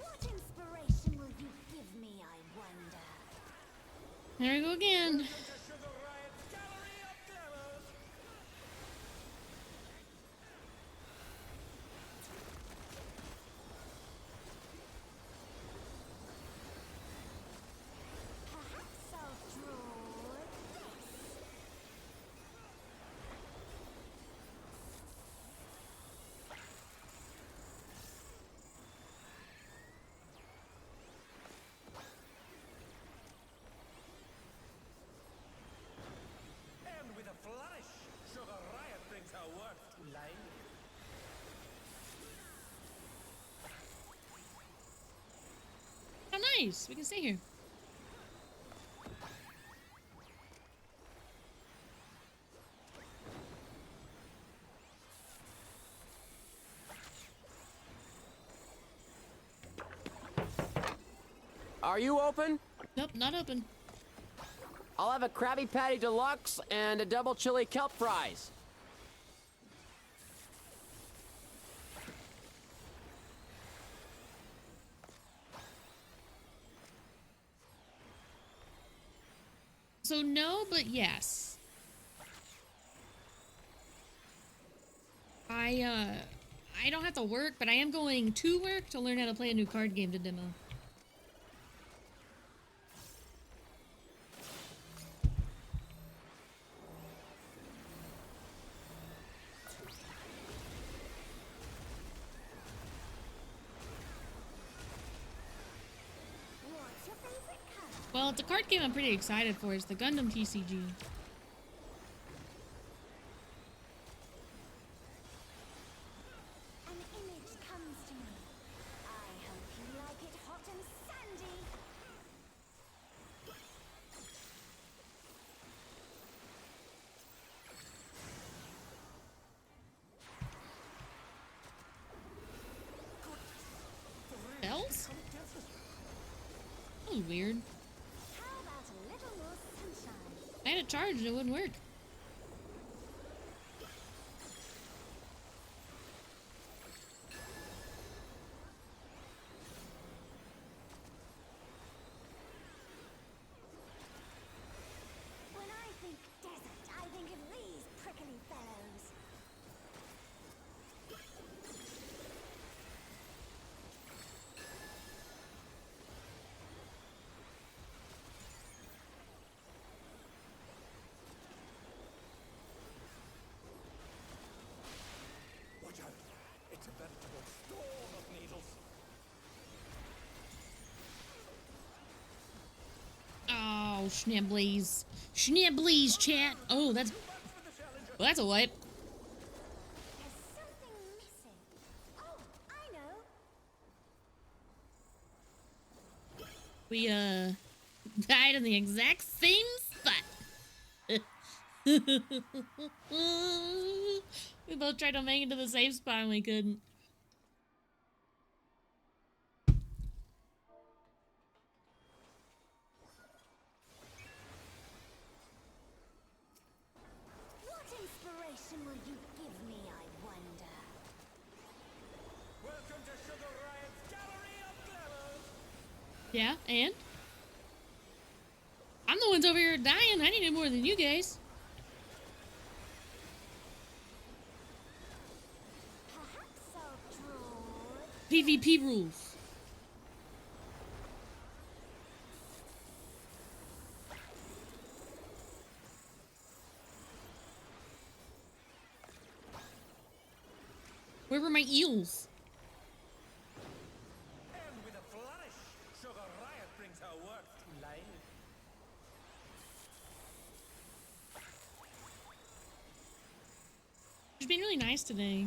What inspiration will you give me, I wonder? There we go again. To Sugar Riot's Gallery of Glamours. Perhaps I'll draw this. And with a flourish, Sugar Riot brings her work to life. How nice. We can stay here. Are you open? Nope, not open. I'll have a Krabby Patty Deluxe and a double chili kelp fries. So no, but yes. I don't have to work, but I am going to work to learn how to play a new card game to demo. What's your favorite color? Well, it's a card game I'm pretty excited for. It's the Gundam TCG. An image comes to me. I hope you like it hot and sandy. Bells? That was weird. How about a little more sunshine? I had it charged and it wouldn't work. When I think desert, I think of these prickly fellows. Watch out. It's a veritable storm of needles. Oh, Schneebleeze. Schneebleeze, chat. Oh, that's... Well, that's a wipe. There's something missing. Oh, I know. We died in the exact same spot. We both tried to make it to the safe spot and we couldn't. What inspiration will you give me, I wonder? Welcome to Sugar Riot's Gallery of Glamour. Yeah, and? I'm the ones over here dying. I need it more than you guys. Perhaps I'll draw. PvP rules. Where were my eels? And with a flourish, Sugar Riot brings her works to life. She's been really nice today.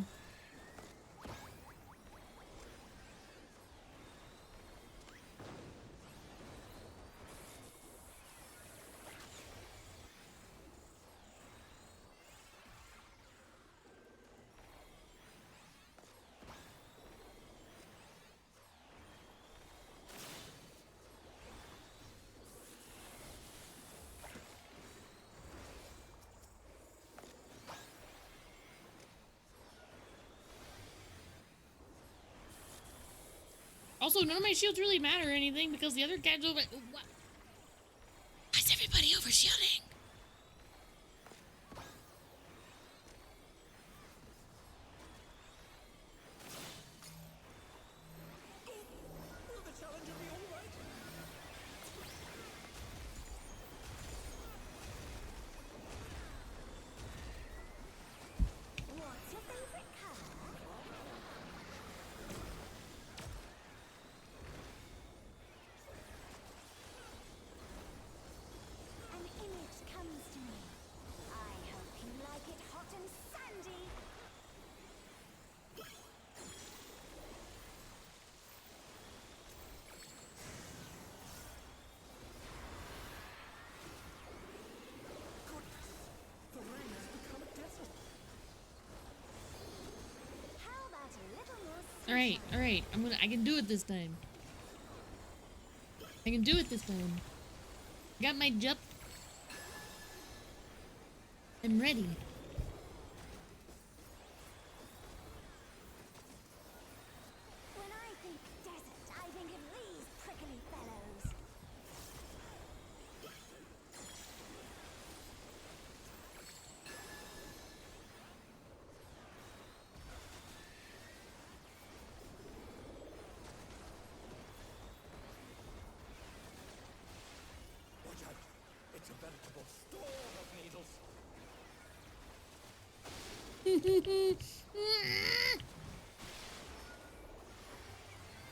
Also, none of my shields really matter or anything because the other guys over. What? Why is everybody over shielding? Will the challenger be all right? What's your favorite color? An image comes to me. I hope you like it hot and sandy. Goodness, the rain has become a desert. How about a little more All right, all right. I can do it this time. I can do it this time. Got my jump. I'm ready. When I think desert, I think of these prickly fellows. Watch out. It's a veritable storm of needles.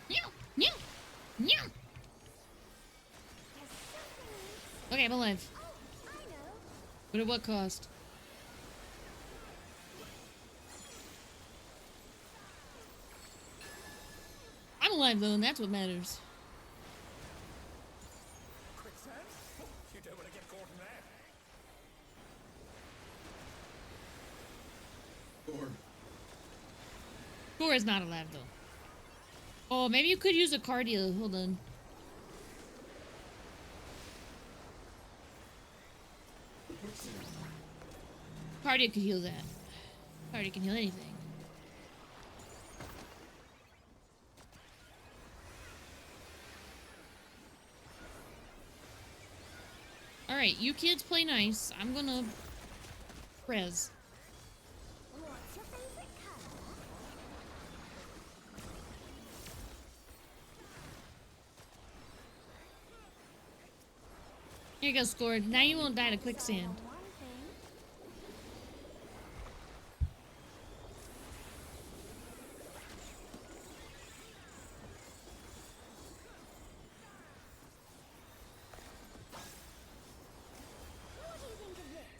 Meow, meow, meow. There's something. Okay, I'm alive. Oh, I know. But at what cost? I'm alive though, and that's what matters. Quicksand? Oh, you don't want to get caught in that. Or Gore is not alive though. Oh, maybe you could use a cardio. Hold on. Cardio could heal that. Cardio can heal anything. Alright, you kids play nice. I'm gonna prez. What's your favorite color? Here you go, Scored. Now you won't die to quicksand. One thing. What do you think of this?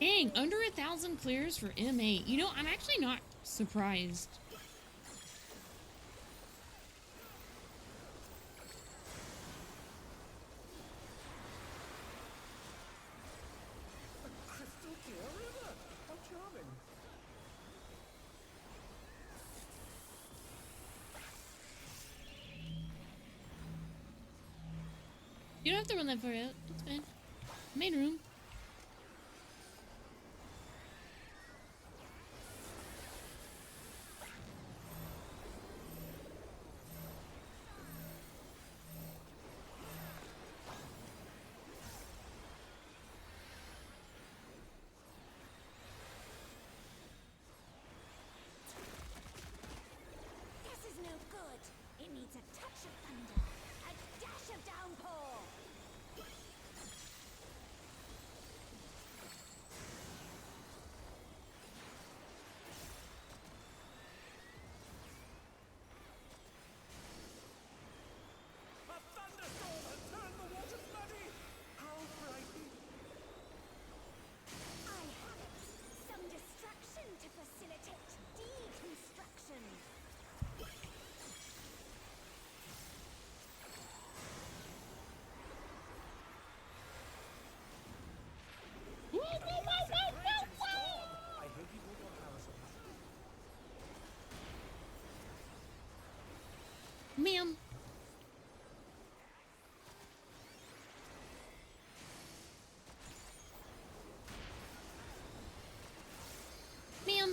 Dang, under 1,000 clears for M8. You know, I'm actually not surprised. A crystal clear river. How charming. You don't have to run that far out. It's fine. Main room. This is no good. It needs a touch of thunder, a dash of downpour. A thunderstorm has turned the waters muddy. How frightening. I have it. Some destruction to facilitate deconstruction. Whoa, whoa, whoa, whoa, whoa, whoa! I hope you brought your parasols. Ma'am. Ma'am.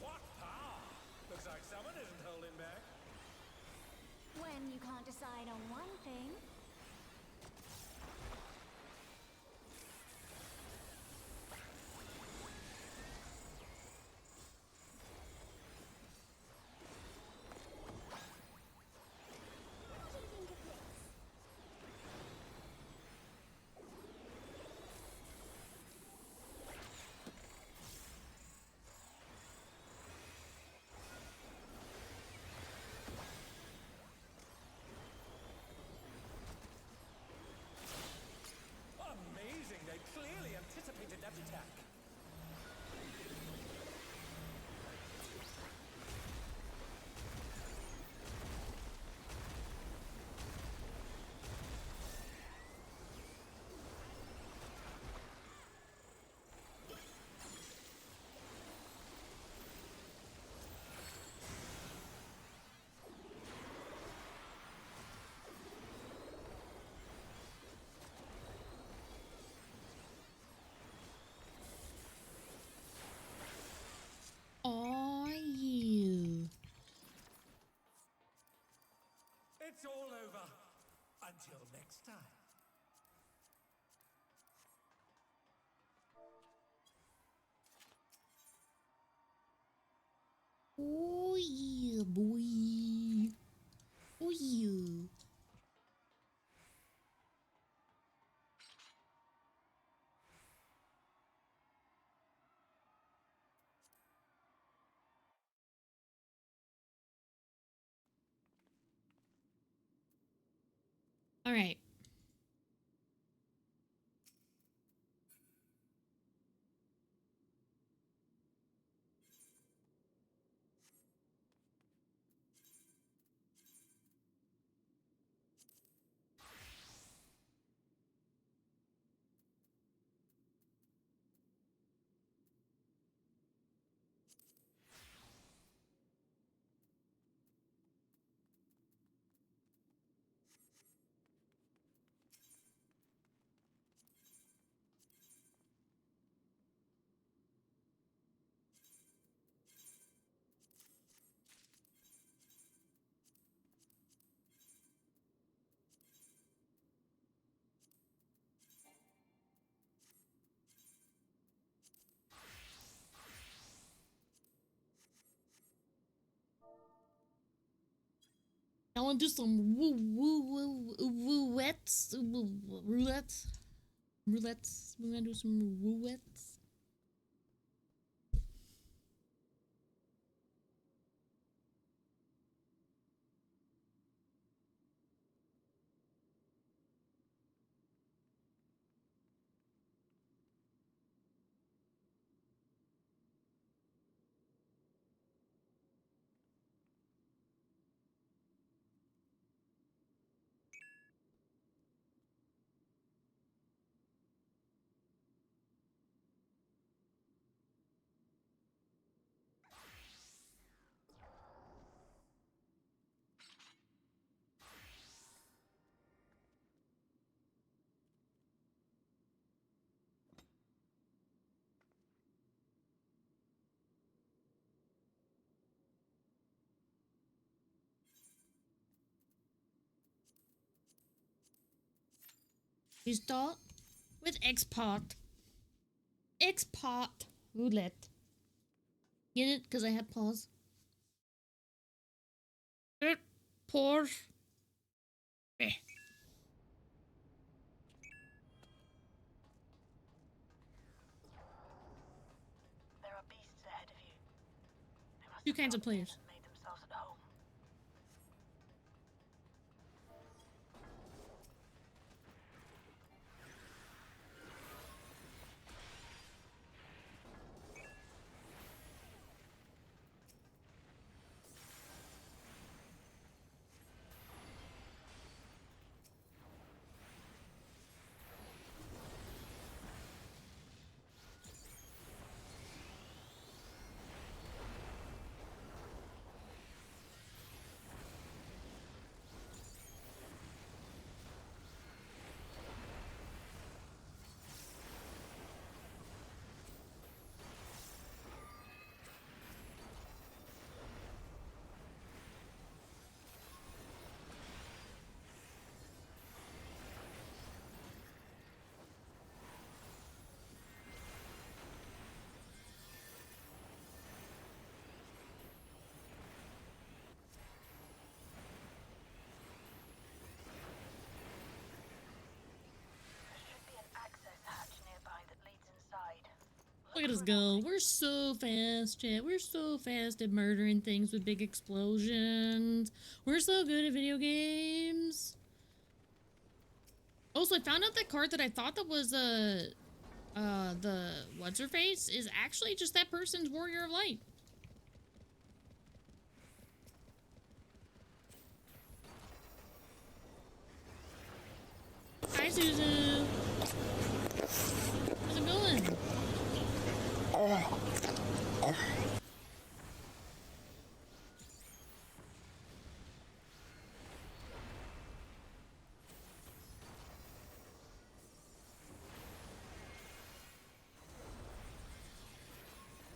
What power! Looks like someone isn't holding back. When you can't decide on one thing, what do you think of this? Amazing! They clearly anticipated that attack. Aw, you. It's all over. Until next time. Oh, yeah, boy. Oh, yeah. All right. I want to do some roulettes. Roulettes. Roulettes. We want to do some roulettes. You start with export. Export roulette. Get it? Because I had pause. Pause. Eh. There are beasts ahead of you. They must Two have kinds of dropped in players. and made themselves at home. Look at us go. We're so fast, chat. We're so fast at murdering things with big explosions. We're so good at video games. Also, I found out that card that I thought that was the what's her face is actually just that person's Warrior of Light. Hi, Suzu. How's it going?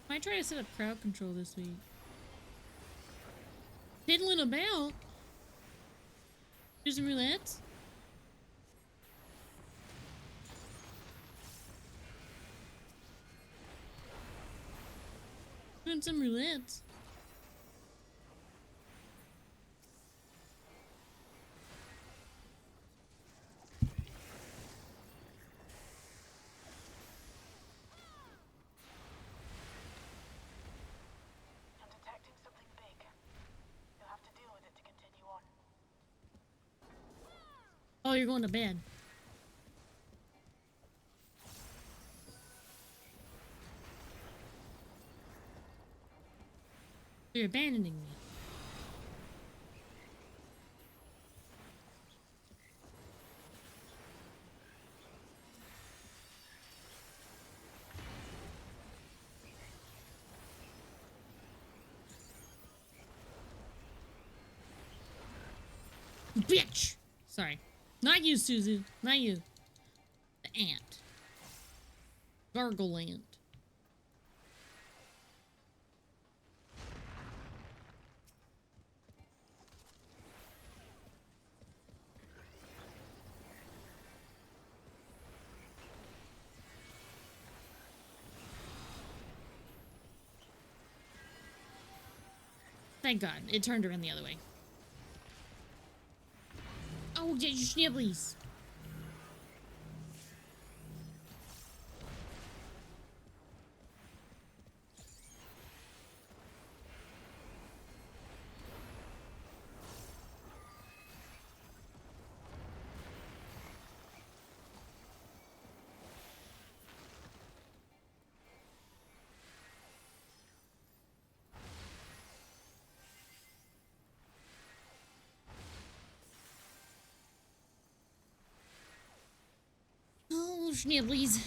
I try to set up crowd control this week. Diddling about. Do some roulettes. Doing some roulettes. I'm detecting something big. You'll have to deal with it to continue on. Oh, you're going to bed. You're abandoning me. Bitch! Sorry. Not you, Suzu. Not you. The ant. Gargle ant. Thank God. It turned around the other way. Oh, get your snibblies. Oh, snibblies.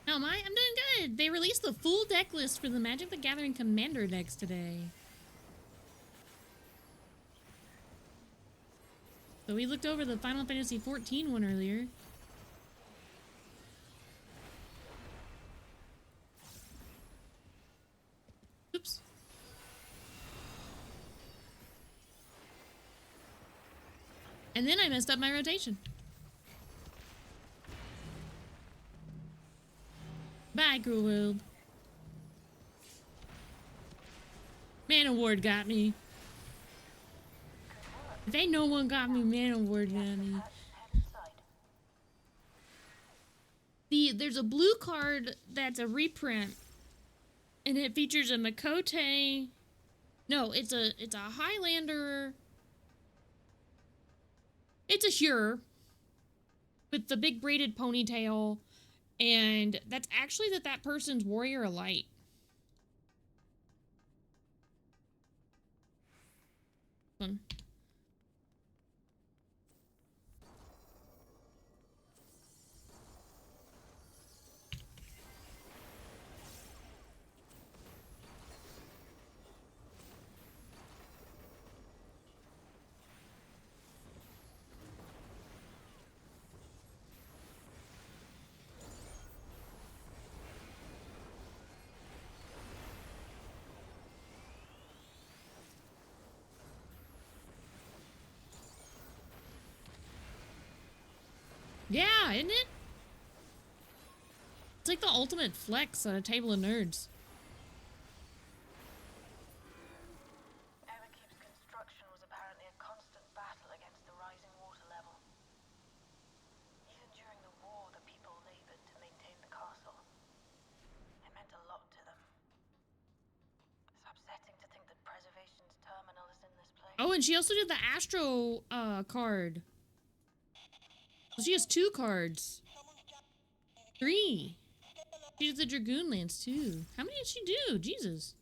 How am I? I'm doing good. They released the full deck list for the Magic the Gathering Commander decks today. So we looked over the Final Fantasy XIV one earlier. Oops. And then I messed up my rotation. Bye, Cruel World. Man Award got me. If ain't no one got me, Man Award got me. There's a blue card that's a reprint, and it features a Makote. No, it's a Highlander. It's a Hure with the big braided ponytail, and that's actually that person's Warrior of Light. Fun. Yeah, isn't it? It's like the ultimate flex on a table of nerds. Everkeep's construction was apparently a constant battle against the rising water level. Even during the war, the people labored to maintain the castle. It meant a lot to them. It's upsetting to think that preservation's terminal is in this place. Oh, and she also did the Astro card. So she has 2 cards. 3. She did the Dragoon Lance too. How many did she do? Jesus.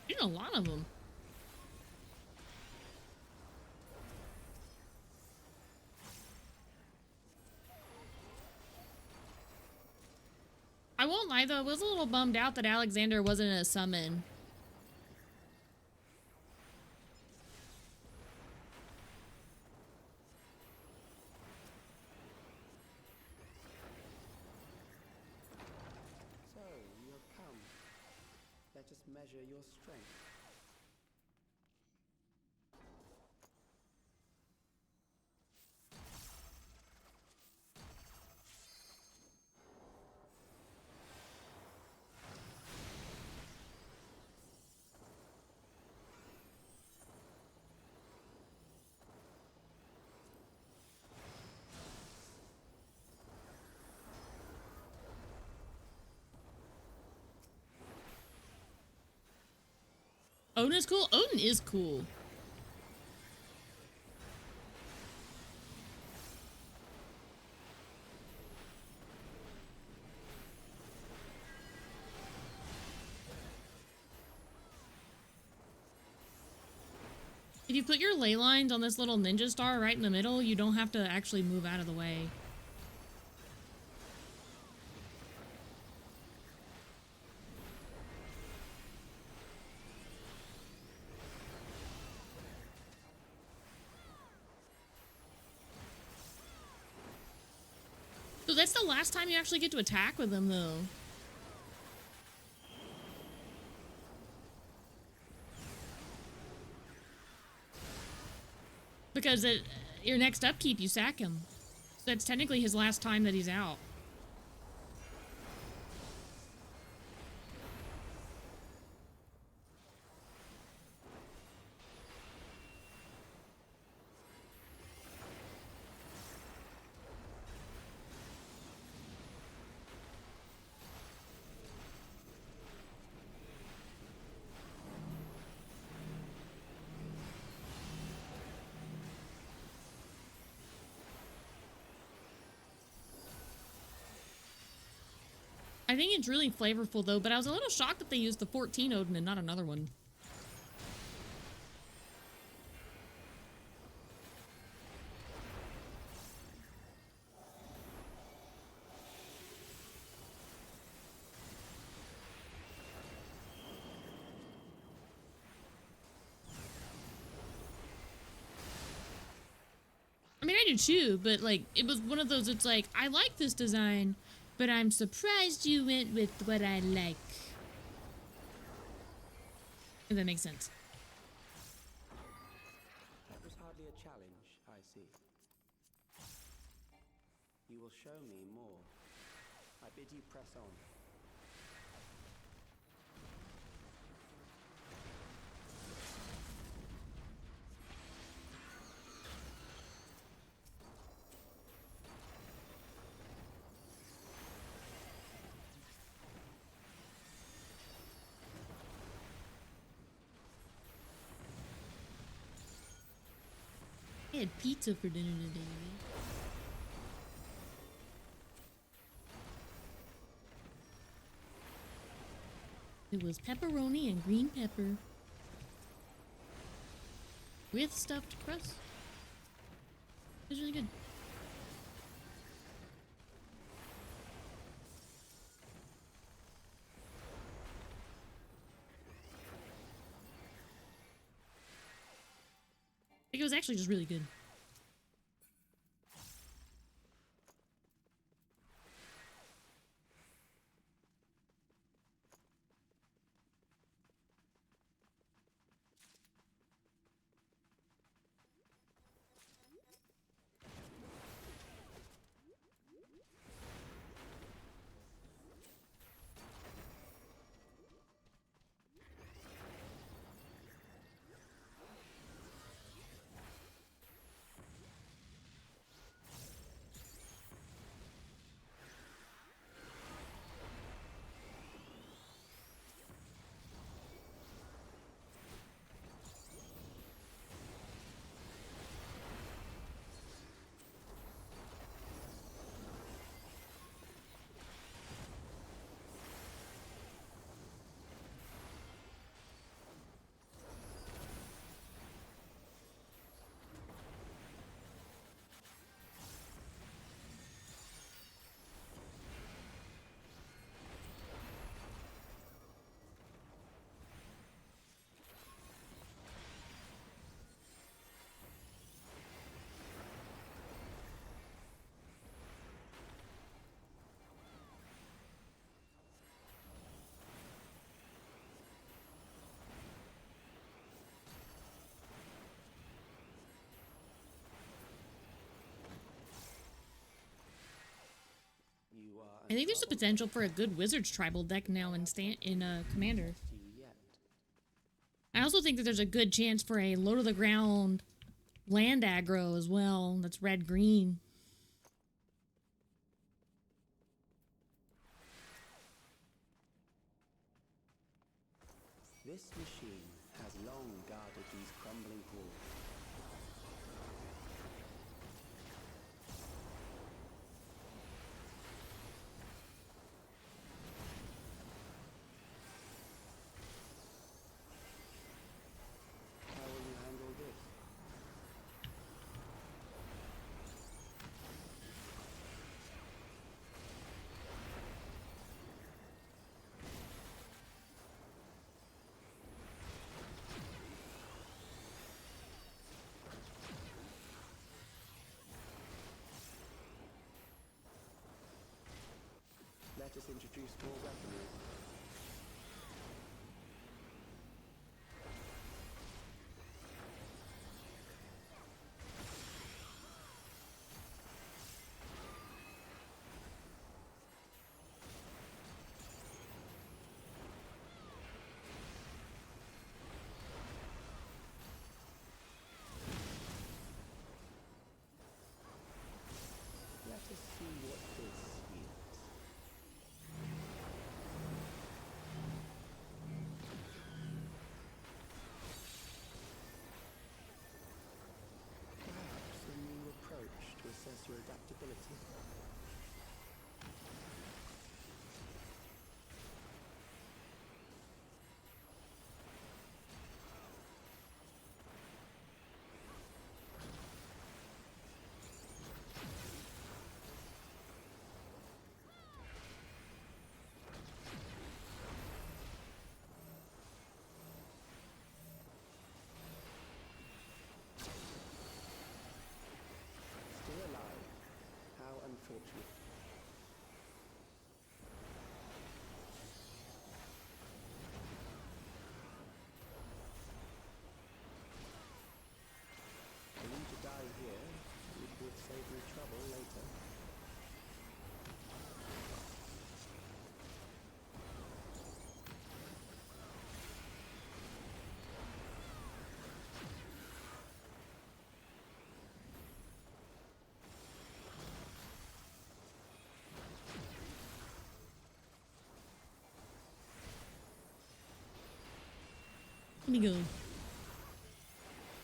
She did a lot of them. I won't lie though, I was a little bummed out that Alexander wasn't a summon. So, you have come. Let us measure your strength. Odin is cool? Odin is cool. If you put your ley lines on this little ninja star right in the middle, you don't have to actually move out of the way. So that's the last time you actually get to attack with them, though. Because at your next upkeep, you sack him. So that's technically his last time that he's out. I think it's really flavorful though, but I was a little shocked that they used the 14 Odin and not another one. I mean, I do too, but like, it was one of those, it's like, I like this design, but I'm surprised you went with what I like. If that makes sense. That was hardly a challenge, I see. You will show me more. I bid you press on. I had pizza for dinner today. It was pepperoni and green pepper with stuffed crust. It was really good. I think it was actually just really good. I think there's a potential for a good Wizards tribal deck now in Commander. I also think that there's a good chance for a low to the ground land aggro as well. That's red green. This machine has long guarded these crumbling halls. How will you handle this? Let us introduce more weaponry. Let us see what this yields. Perhaps a new approach to assess your adaptability. Still alive. How unfortunate. For you to die here, it would save me trouble later. Let me go.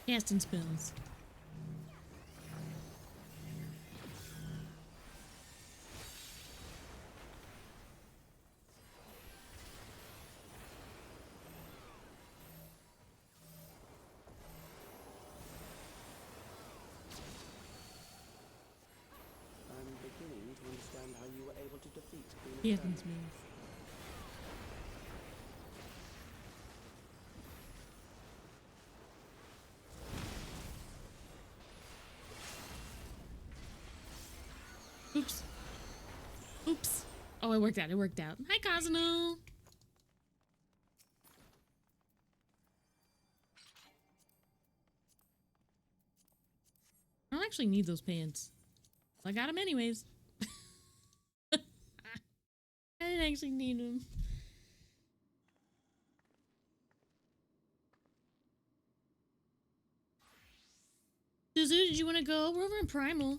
Casting spells. I'm beginning to understand how you were able to defeat Queen of Casting Stone. spells. Oops. Oops. Oh, it worked out. It worked out. Hi, Cosmo. I don't actually need those pants. I got them anyways. I didn't actually need them. Suzu, did you want to go? We're over in Primal.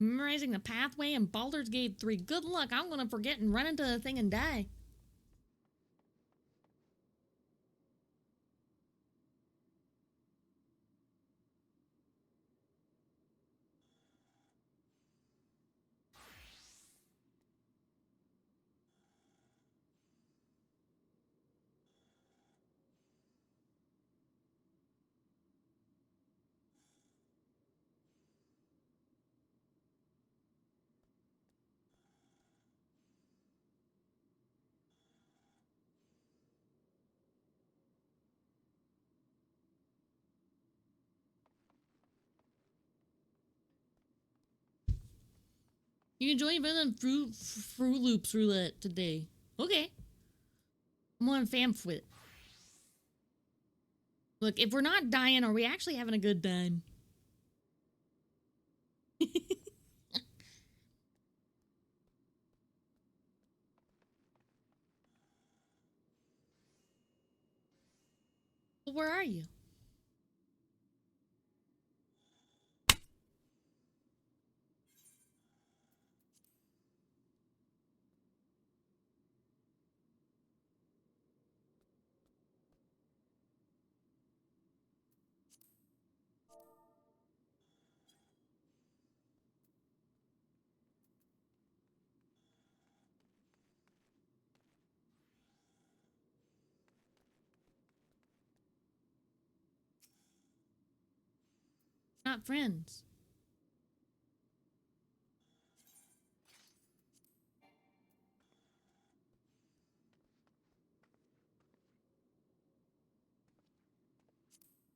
Memorizing the pathway in Baldur's Gate 3. Good luck. I'm gonna forget and run into the thing and die. You can join Villain Fruit Loops roulette today. Okay. I'm on Famfwit. Look, if we're not dying, are we actually having a good time? Well, where are you? Not friends.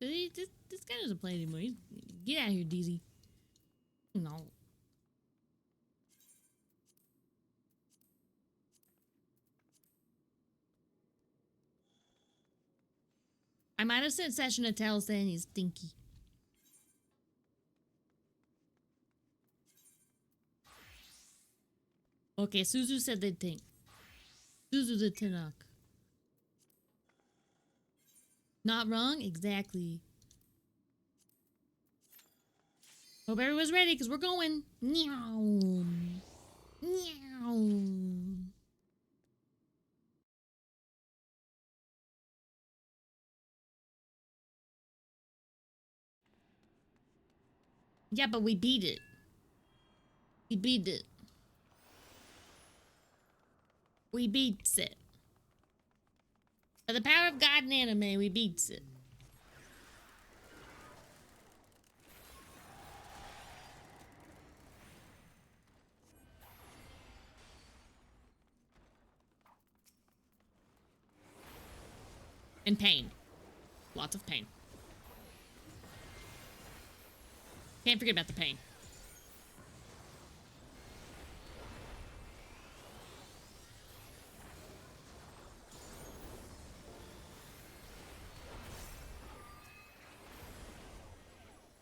This guy doesn't play anymore. Get out of here, DZ. No. I might have sent Session a tell saying he's stinky. Okay, Suzu said they'd think. Suzu the Tanakh. Not wrong? Exactly. Hope everyone's ready, because we're going. Meow. Meow. Yeah, but we beat it. We beat it. We beats it. By the power of God and anime, we beats it. And pain. Lots of pain. Can't forget about the pain.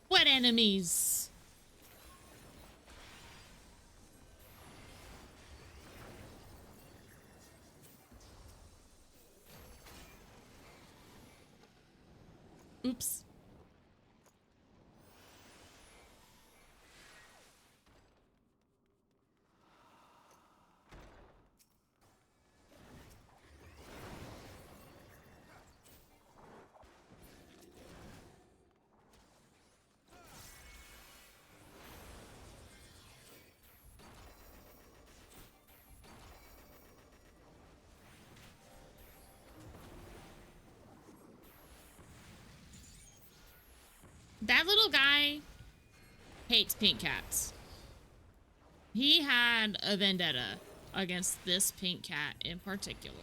What enemies? Oops. That little guy hates pink cats. He had a vendetta against this pink cat in particular.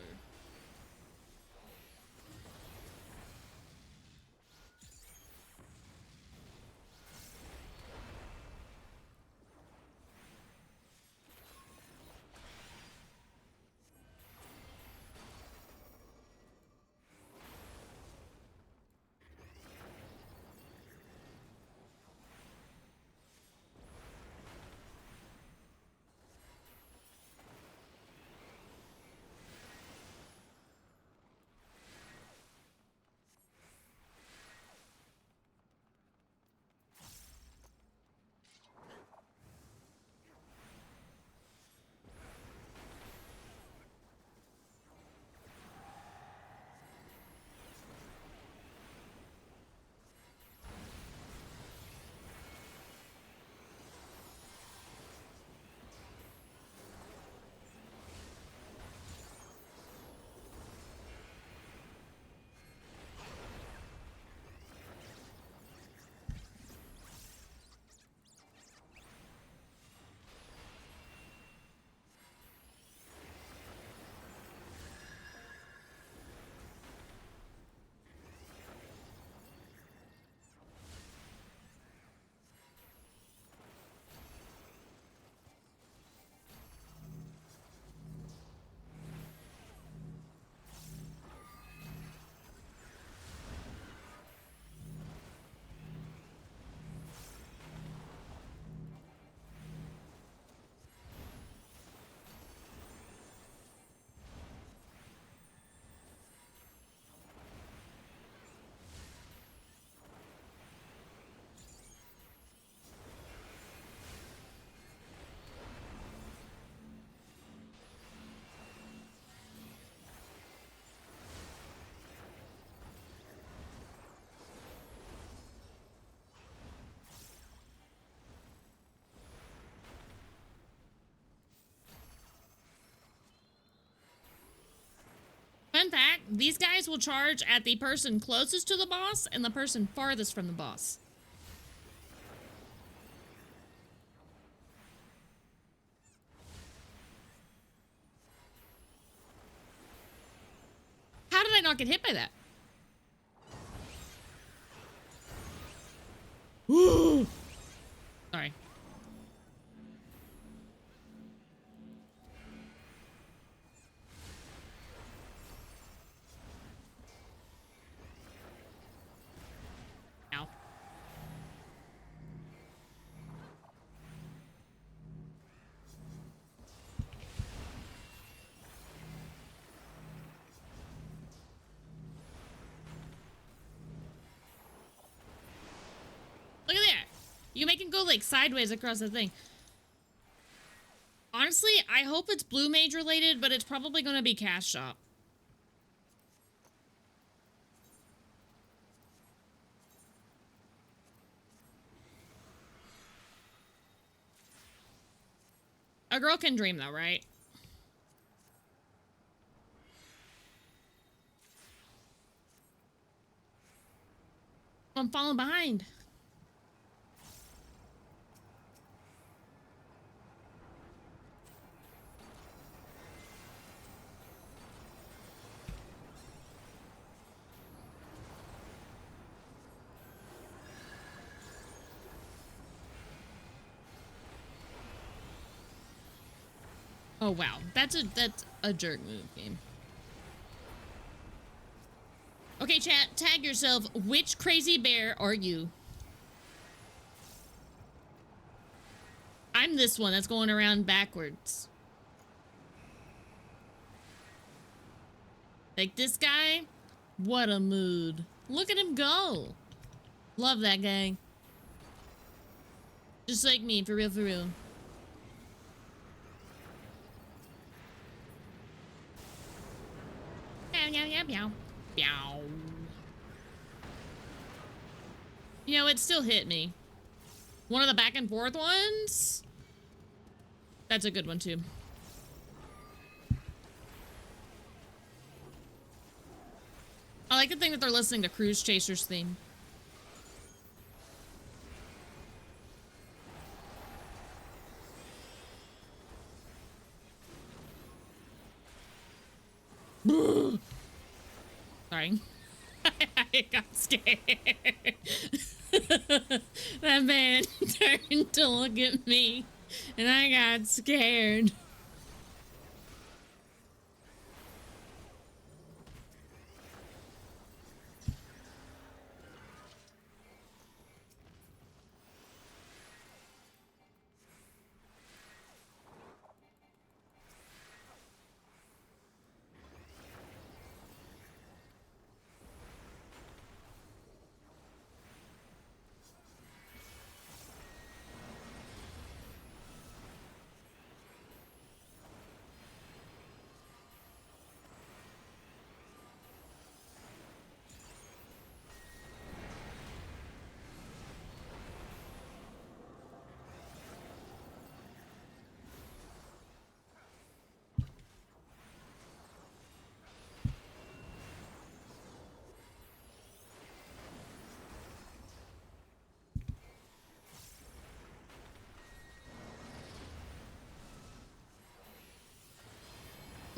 Fun fact, these guys will charge at the person closest to the boss and the person farthest from the boss. How did I not get hit by that? You can make him go like sideways across the thing. Honestly, I hope it's Blue Mage related, but it's probably going to be Cast Shop. A girl can dream though, right? I'm falling behind. Oh wow, that's a jerk move game. Okay, chat, tag yourself. Which crazy bear are you? I'm this one that's going around backwards. Like this guy? What a mood. Look at him go. Love that guy. Just like me, for real, for real. Meow, meow, meow, meow. Meow. You know, it still hit me. One of the back and forth ones? That's a good one, too. I like the thing that they're listening to Cruise Chaser's theme. Sorry. I got scared. That man turned to look at me, and I got scared.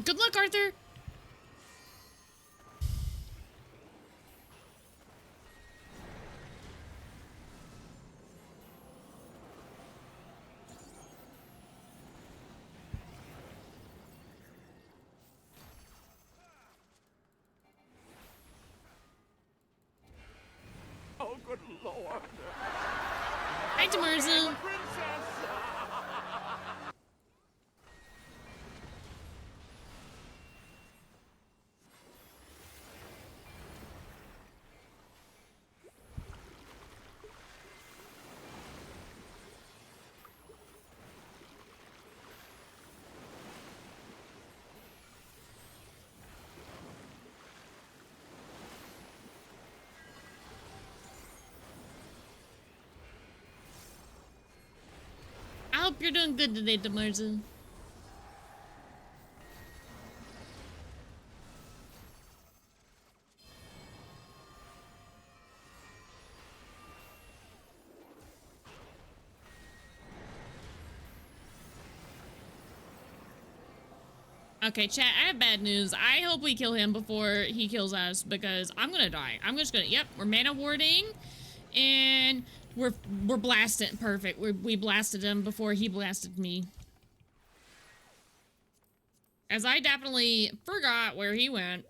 Good luck, Arthur. Oh, good lord. Hi, Tamarza. I hope you're doing good today, Tamarza. Okay, chat, I have bad news. I hope we kill him before he kills us, because I'm gonna die. I'm just gonna, yep, we're mana warding, and we're blasting. Perfect. We blasted him before he blasted me. As I definitely forgot where he went.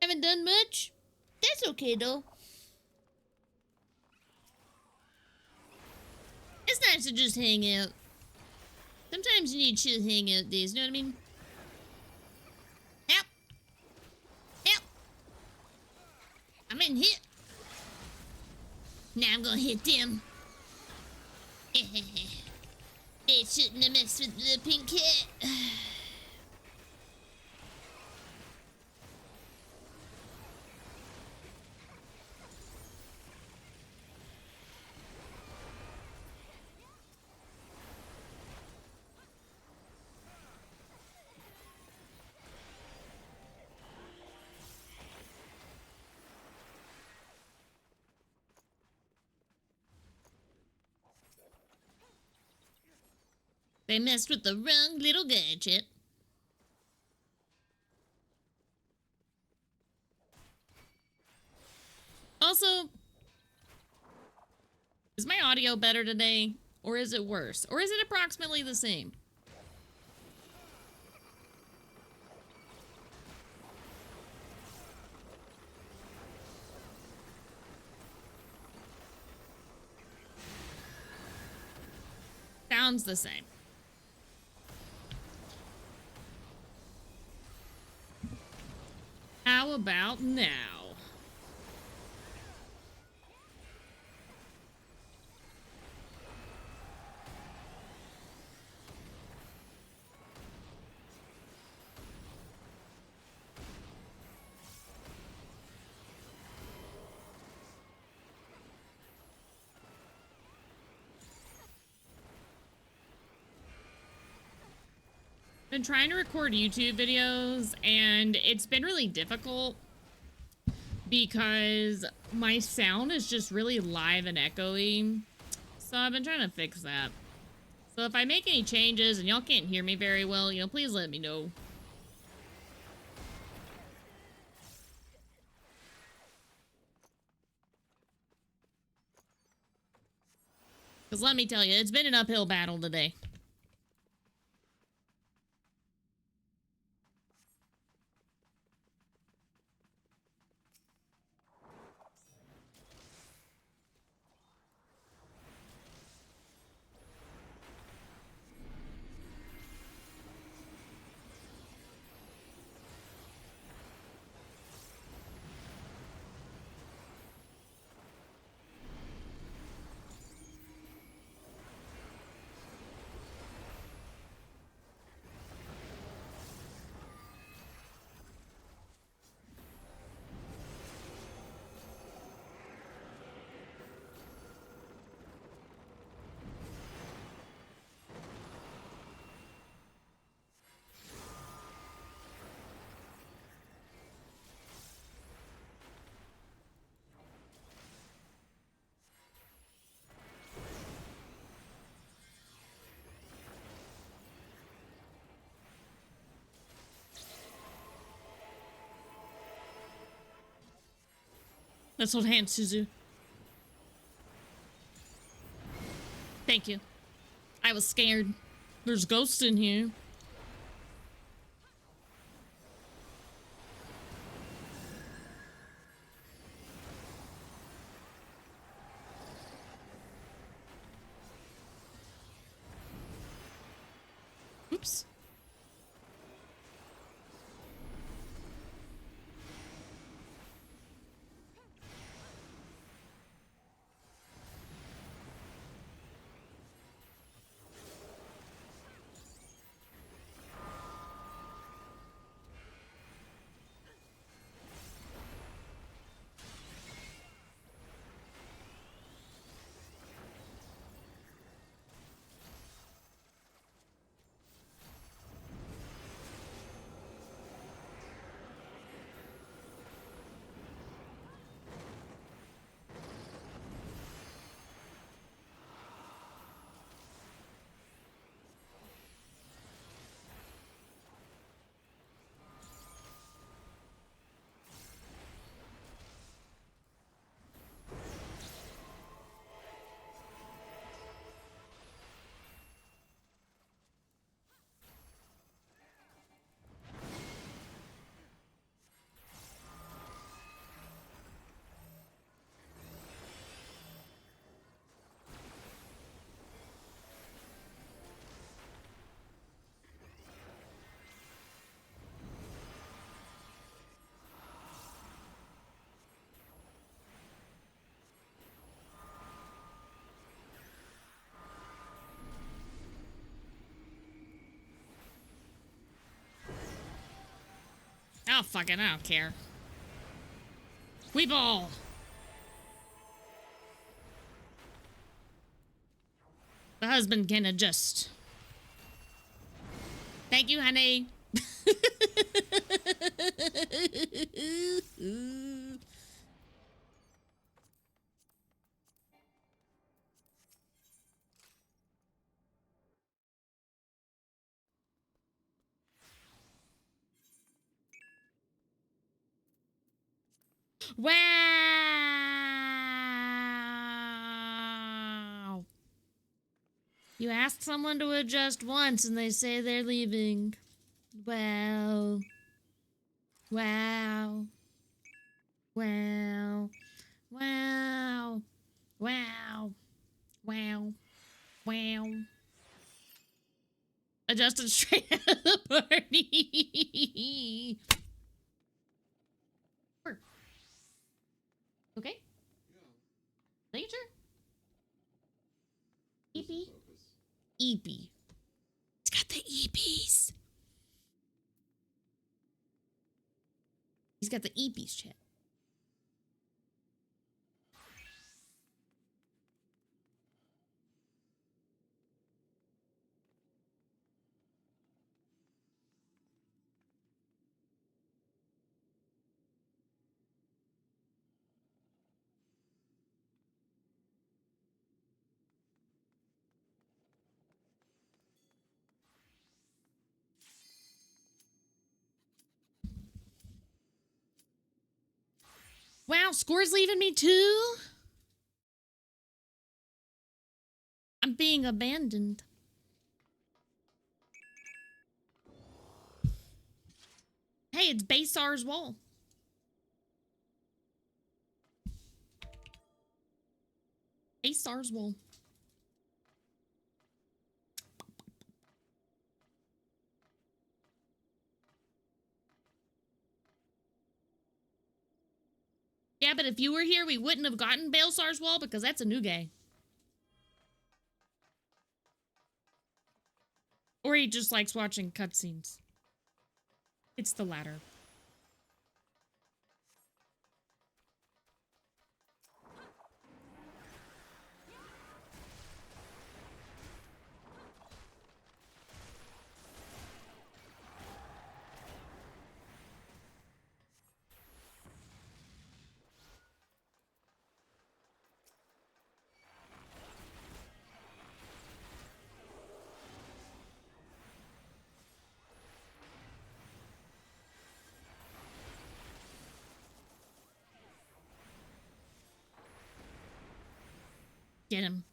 Haven't done much. That's okay, though. It's nice to just hang out. Sometimes you need chill hangout days, you know what I mean? Help! Help! I'm getting hit. Now I'm gonna hit them. They shouldn't have messed with the pink cat. They messed with the wrong little gadget. Also, is my audio better today? Or is it worse? Or is it approximately the same? Sounds the same. How about now? Been trying to record YouTube videos and it's been really difficult because my sound is just really live and echoey. So I've been trying to fix that. So if I make any changes and y'all can't hear me very well, you know, please let me know. Because let me tell you, it's been an uphill battle today. Let's hold hands, Suzu. Thank you. I was scared. There's ghosts in here. Oops. Oh, fuck it. I don't care. We ball. The husband can adjust. Thank you, honey. Wow. You ask someone to adjust once and they say they're leaving. Wow. Wow. Wow. Wow. Wow. Wow. Wow. Adjusted straight out of the party. Okay? Making sure. EP? EP. It's got the EPs. He's got the EPs, chat. Wow, Score's leaving me too? I'm being abandoned. Hey, it's Basar's wall. Basar's wall. Yeah, but if you were here, we wouldn't have gotten Balesar's wall because that's a new guy. Or he just likes watching cutscenes. It's the latter. Get him.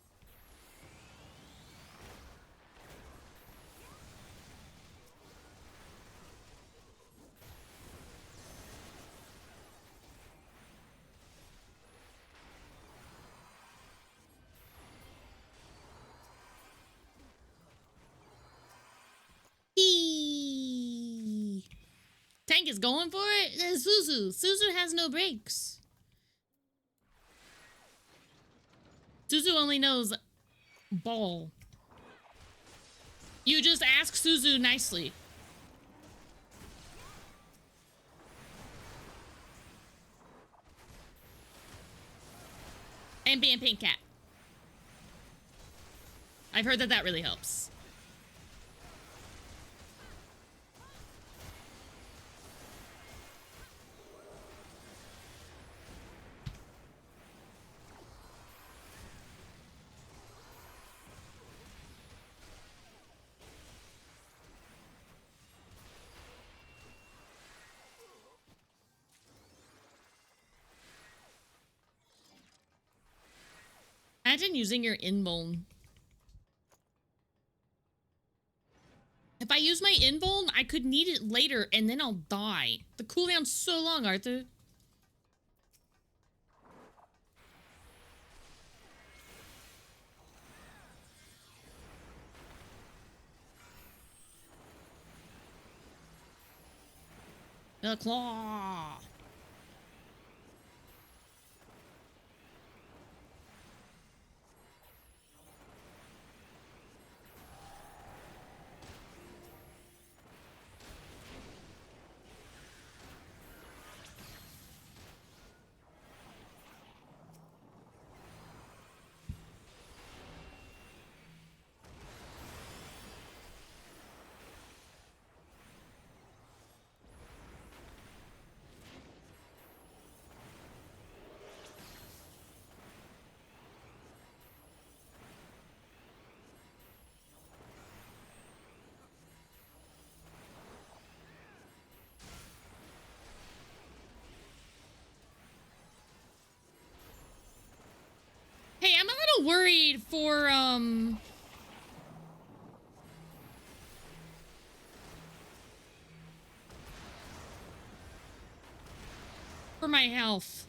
Eee. Tank is going for it. That's Suzu. Suzu has no brakes. Suzu only knows ball. You just ask Suzu nicely. And being pink cat. I've heard that that really helps. Imagine using your invuln. If I use my invuln, I could need it later and then I'll die. The cooldown's so long, Arthur. The claw. upgrade for my health.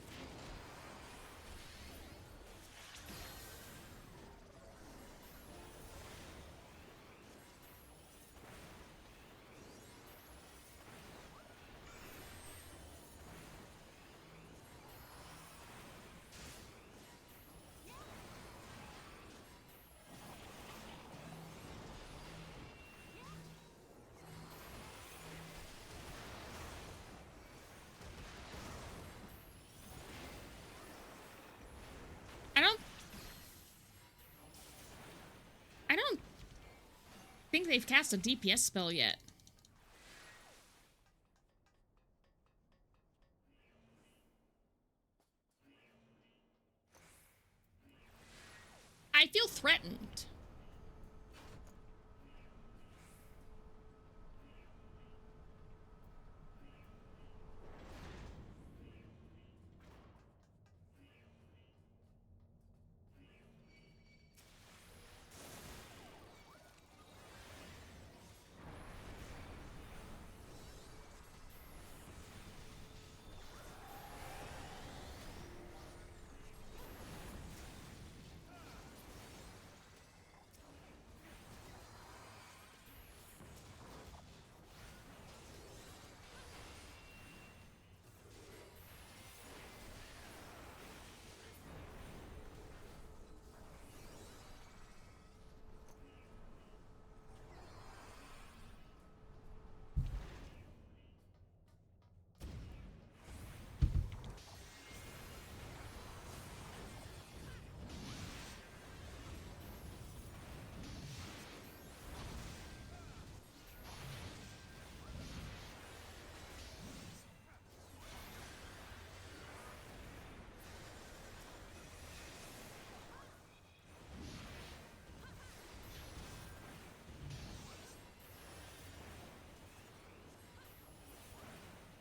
I don't think they've cast a DPS spell yet. I feel threatened.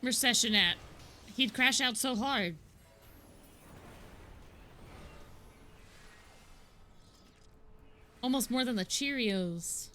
Recession at. He'd crash out so hard. Almost more than the Cheerios.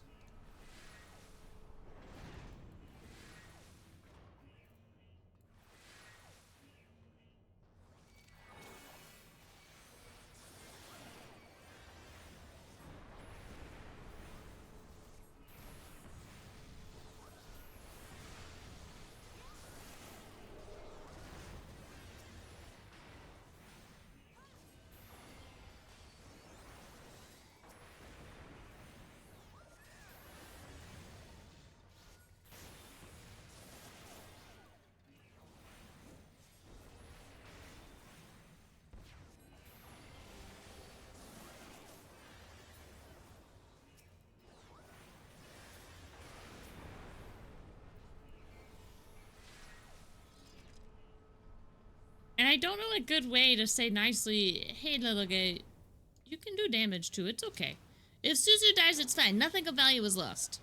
And I don't know a good way to say nicely, hey, little guy, you can do damage to it. It's okay. If Suzu dies, it's fine. Nothing of value is lost.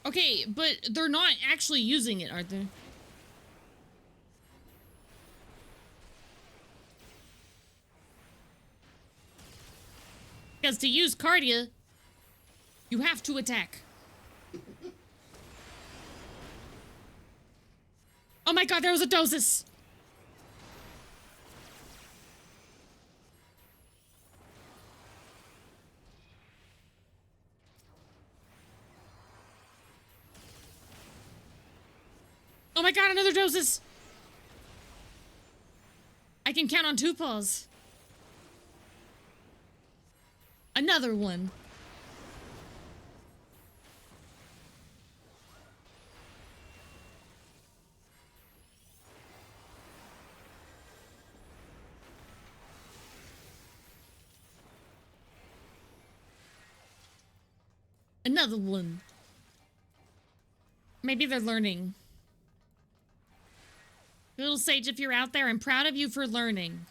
Okay, but they're not actually using it, aren't they? Because to use Cardia, you have to attack. Oh my god, there was a dosis! Oh my god, another dosis! I can count on 2 paws. Another one. Another one. Maybe they're learning. Little Sage, if you're out there, I'm proud of you for learning.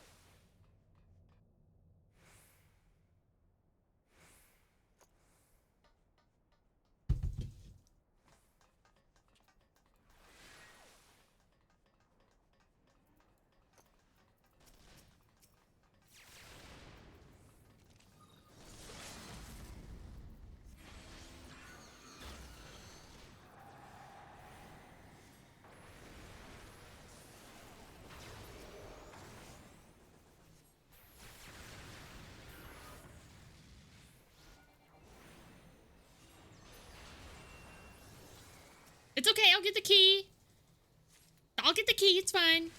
It's okay, I'll get the key. I'll get the key, it's fine.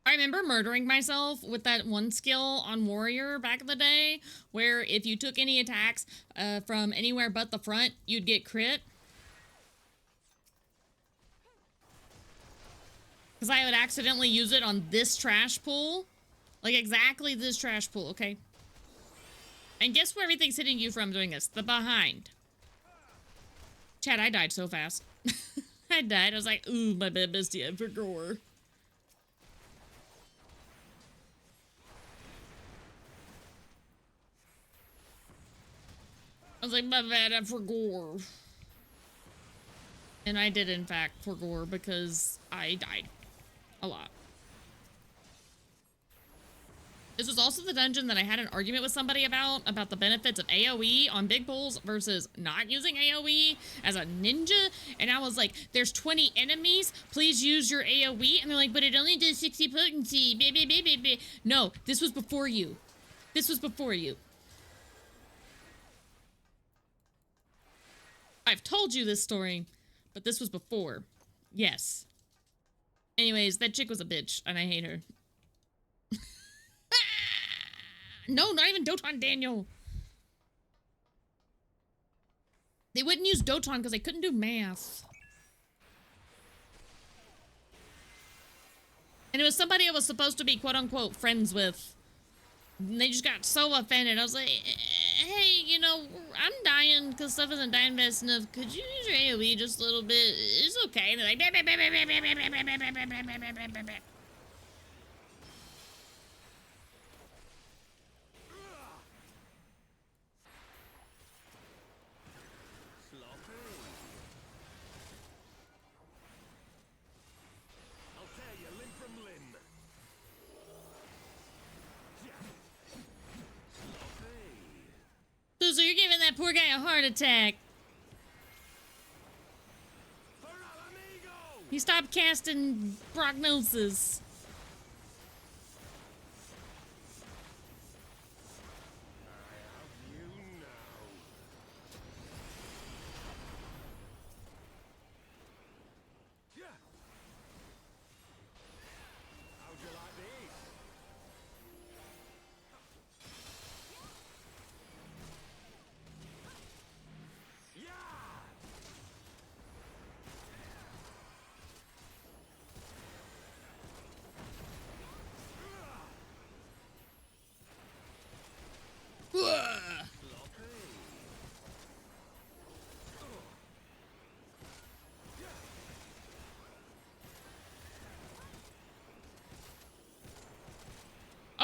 I remember murdering myself with that one skill on Warrior back in the day, where if you took any attacks from anywhere but the front, you'd get crit. Because I would accidentally use it on this trash pool. Like exactly this trash pool, okay? And guess where everything's hitting you from doing this? The behind. Chad, I died so fast. I died. I was like, ooh, my bad bestie, I forgot. I was like, my bad, I forgot. And I did, in fact, forgot because I died a lot. This was also the dungeon that I had an argument with somebody about the benefits of AoE on big pulls versus not using AoE as a ninja. And I was like, there's 20 enemies. Please use your AoE. And they're like, but it only does 60 potency. No, this was before you. This was before you. I've told you this story, but this was before. Yes. Anyways, that chick was a bitch, and I hate her. No, not even Doton Daniel. They wouldn't use Doton because they couldn't do math. And it was somebody I was supposed to be quote-unquote friends with. And they just got so offended. I was like, hey, you know, I'm dying because stuff isn't dying fast enough. Could you use your AoE just a little bit? It's okay. And they're like, so you're giving that poor guy a heart attack. He stopped casting prognosis.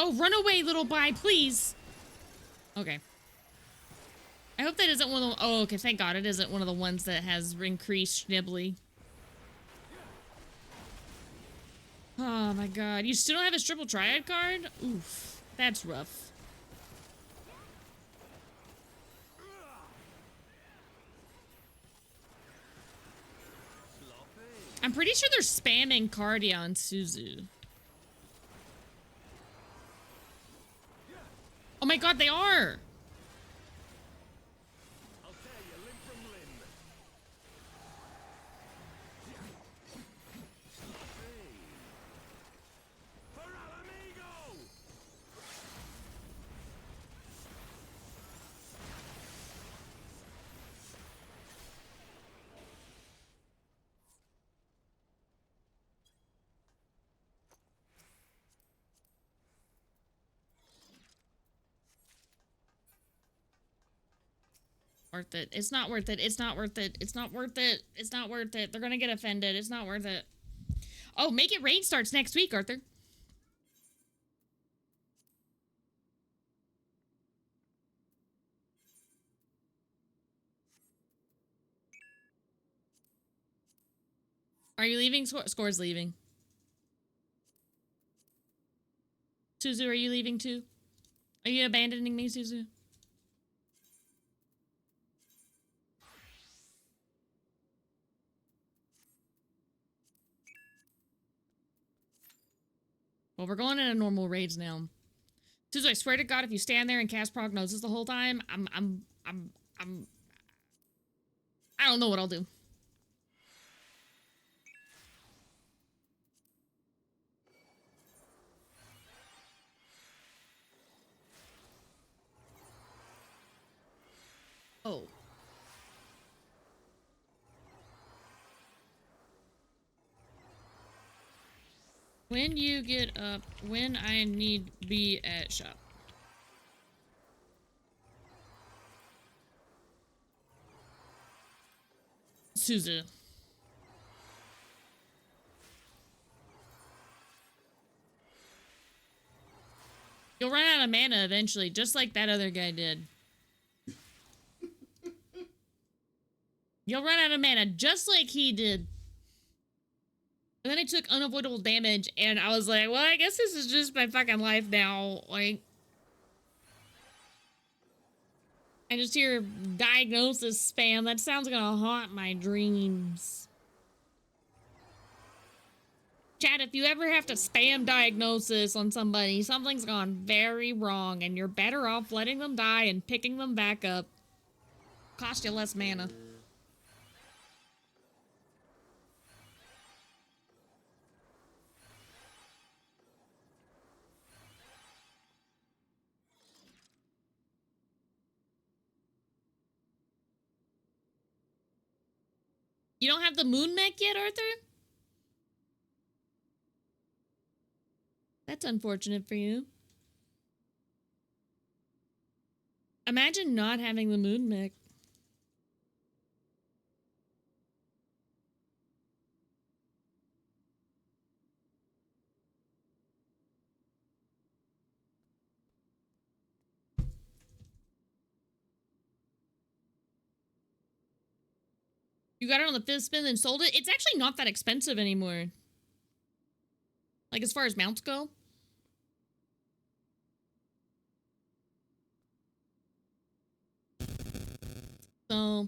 Oh, run away, little guy, please. Okay. I hope that isn't one of the... Oh, okay, thank God it isn't one of the ones that has increased Schnibbly. Oh my God. You still don't have a triple triad card? Oof. That's rough. I'm pretty sure they're spamming Cardia on Suzu. Oh my God, they are! I'll tell you, limb from limb. For al amigo! Worth it. It's not worth it. It's not worth it. It's not worth it. It's not worth it. They're gonna get offended. It's not worth it. Oh, Make It Rain starts next week, Arthur. Are you leaving? Score's leaving. Suzu, are you leaving too? Are you abandoning me, Suzu? Well, we're going into normal raids now. Suzu, I swear to God, if you stand there and cast Prognosis the whole time, I don't know what I'll do. Oh. When you get up, when I need be at shop. Suzu. You'll run out of mana eventually, just like that other guy did. You'll run out of mana just like he did. And then I took unavoidable damage, and I was like, well, I guess this is just my fucking life now. Like, I just hear diagnosis spam. That sounds gonna haunt my dreams. Chat, if you ever have to spam diagnosis on somebody, something's gone very wrong, and you're better off letting them die and picking them back up. Cost you less mana. You don't have the moon mech yet, Arthur? That's unfortunate for you. Imagine not having the moon mech. You got it on the fifth spin and sold it? It's actually not that expensive anymore. Like, as far as mounts go. So.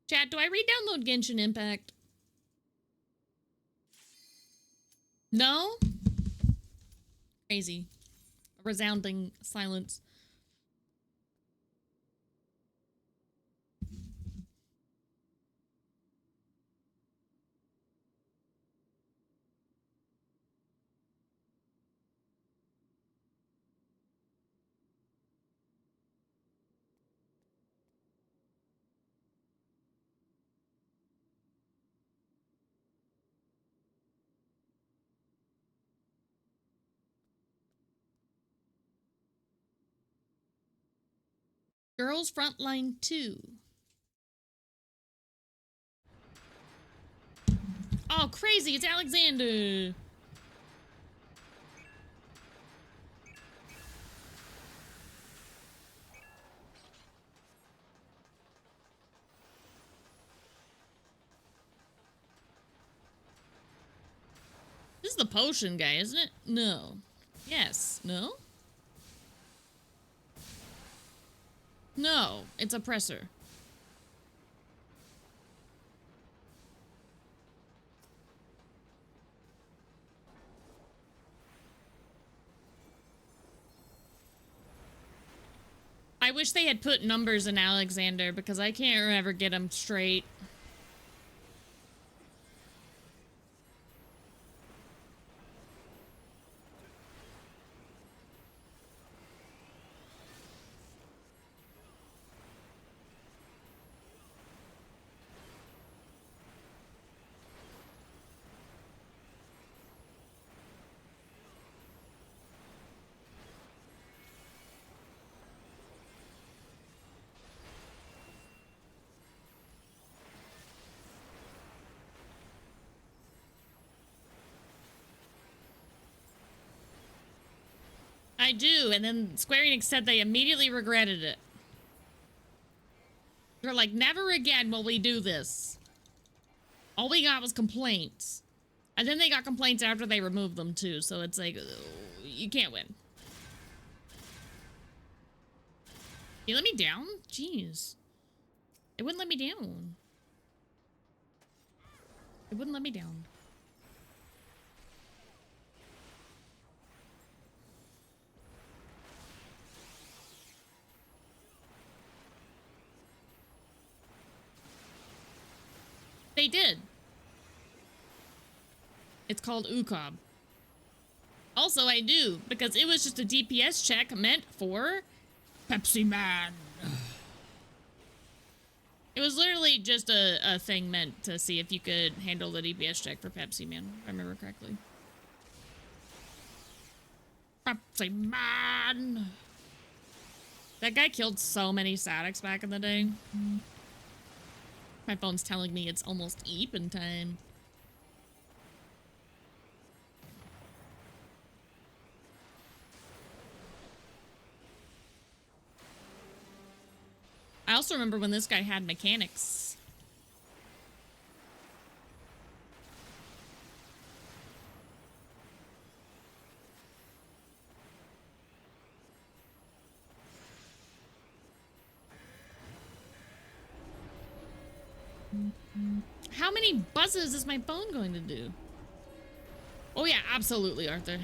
Chat, do I re-download Genshin Impact? No? Crazy. A resounding silence. Girls Frontline 2. Oh, crazy. It's Alexander. is the potion guy, isn't it? No. Yes. No? No, it's oppressor. I wish they had put numbers in Alexander because I can't ever get them straight. I do, and then Square Enix said they immediately regretted it. They're like, never again will we do this. All we got was complaints. And then they got complaints after they removed them too, so it's like, you can't win. You let me down? Jeez. It wouldn't let me down. It wouldn't let me down. They did. It's called UCOB. Also, I do, because it was just a DPS check meant for Pepsi Man. It was literally just a thing meant to see if you could handle the DPS check for Pepsi Man, if I remember correctly. Pepsi Man! That guy killed so many statics back in the day. My phone's telling me it's almost Eepin time. I also remember when this guy had mechanics. How many buzzes is my phone going to do? Oh yeah, absolutely, Arthur.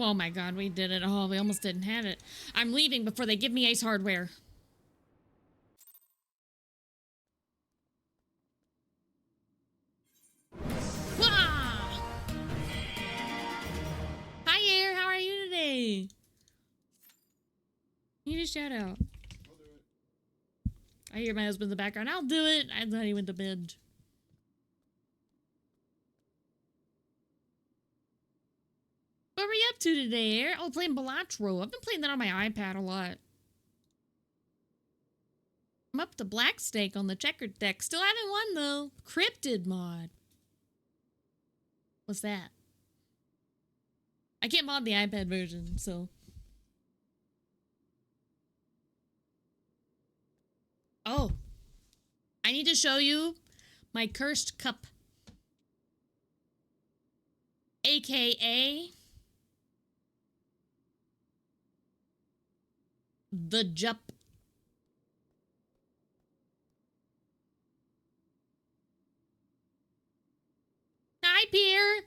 Oh my god, we did it. Oh, we almost didn't have it. I'm leaving before they give me Ace Hardware. Wah! Hi, Air. How are you today? You need a shout out. I hear my husband in the background. I'll do it. I thought he went to bed. What were you up to today, Air? Oh, playing Balatro. I've been playing that on my iPad a lot. I'm up to Black Stake on the checkered deck. Still haven't won, though. Cryptid mod. What's that? I can't mod the iPad version, so... Oh. I need to show you my cursed cup. AKA... the Jup. Hi, Pierre.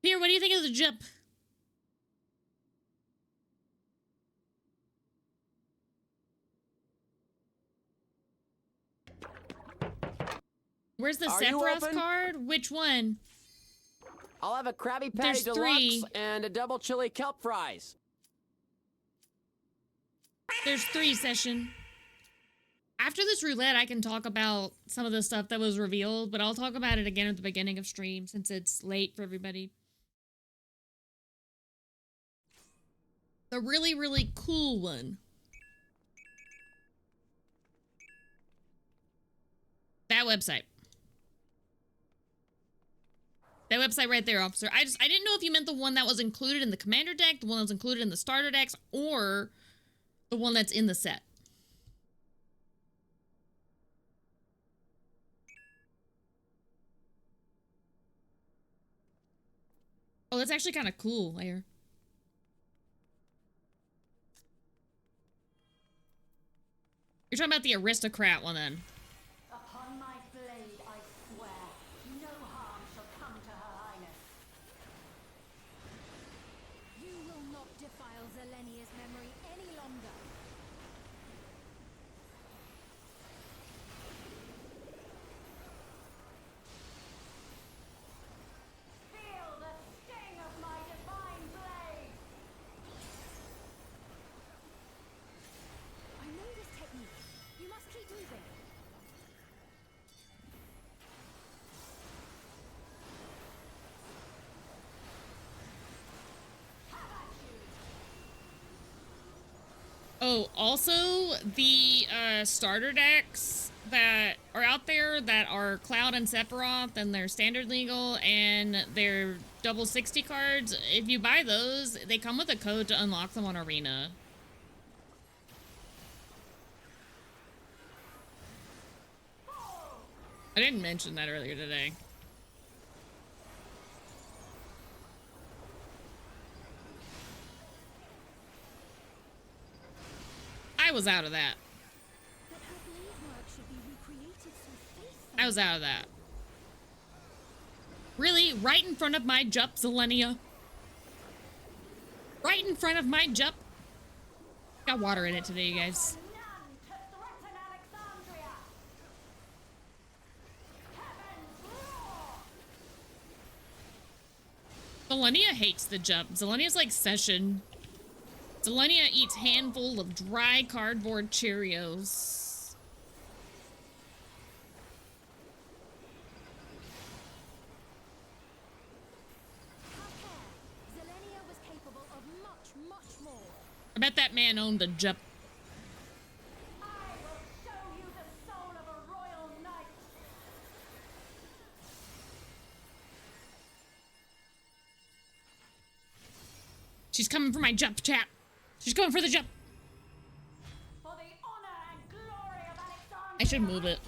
Pierre, what do you think of the Jup? Where's the Sephiroth card? Which one? I'll have a Krabby Patty There's Deluxe three. and a double chili kelp fries. There's 3 session. After this roulette, I can talk about some of the stuff that was revealed, but I'll talk about it again at the beginning of stream since it's late for everybody. The really, really cool one. That website. That website right there, officer. I didn't know if you meant the one that was included in the commander deck, the one that's included in the starter decks, or the one that's in the set. Oh, that's actually kind of cool, Lair. You're talking about the aristocrat one then. Upon my blade, I swear, no harm shall come to Her Highness. You will not defile Zelenia's memory any longer. Feel the sting of my divine blade! I know this technique. You must keep moving. Oh, also the starter decks that are out there that are Cloud and Sephiroth and they're standard legal and they're double 60 cards. If you buy those, they come with a code to unlock them on Arena. I didn't mention that earlier today. I was out of that. But her blade work should be recreated so faithfully. I was out of that. Really? Right in front of my Jup, Zelenia? Right in front of my Jup? Got water in it today, you guys. None to threaten Alexandria. Heaven's roar. Zelenia hates the Jup. Zelenia's like Session. Zelenia eats handful of dry cardboard Cheerios. Zelenia was capable of much, much more. I bet that man owned a Jup. I will show you the soul of a royal knight. She's coming for my Jup, chat. She's going for the Jup. For the honor and glory of Alexandria. I should move it.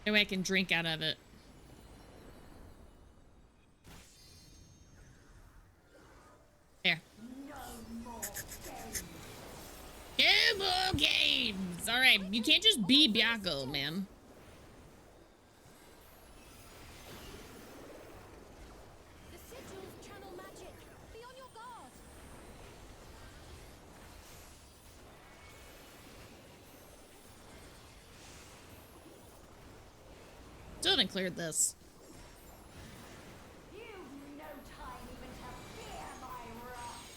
That way I can drink out of it. There. No more games. No more games! Alright, you can't just be Byakko, man. The sigils channel magic. Be on your guard. Still didn't clear this. You've no time even to fear my wrath.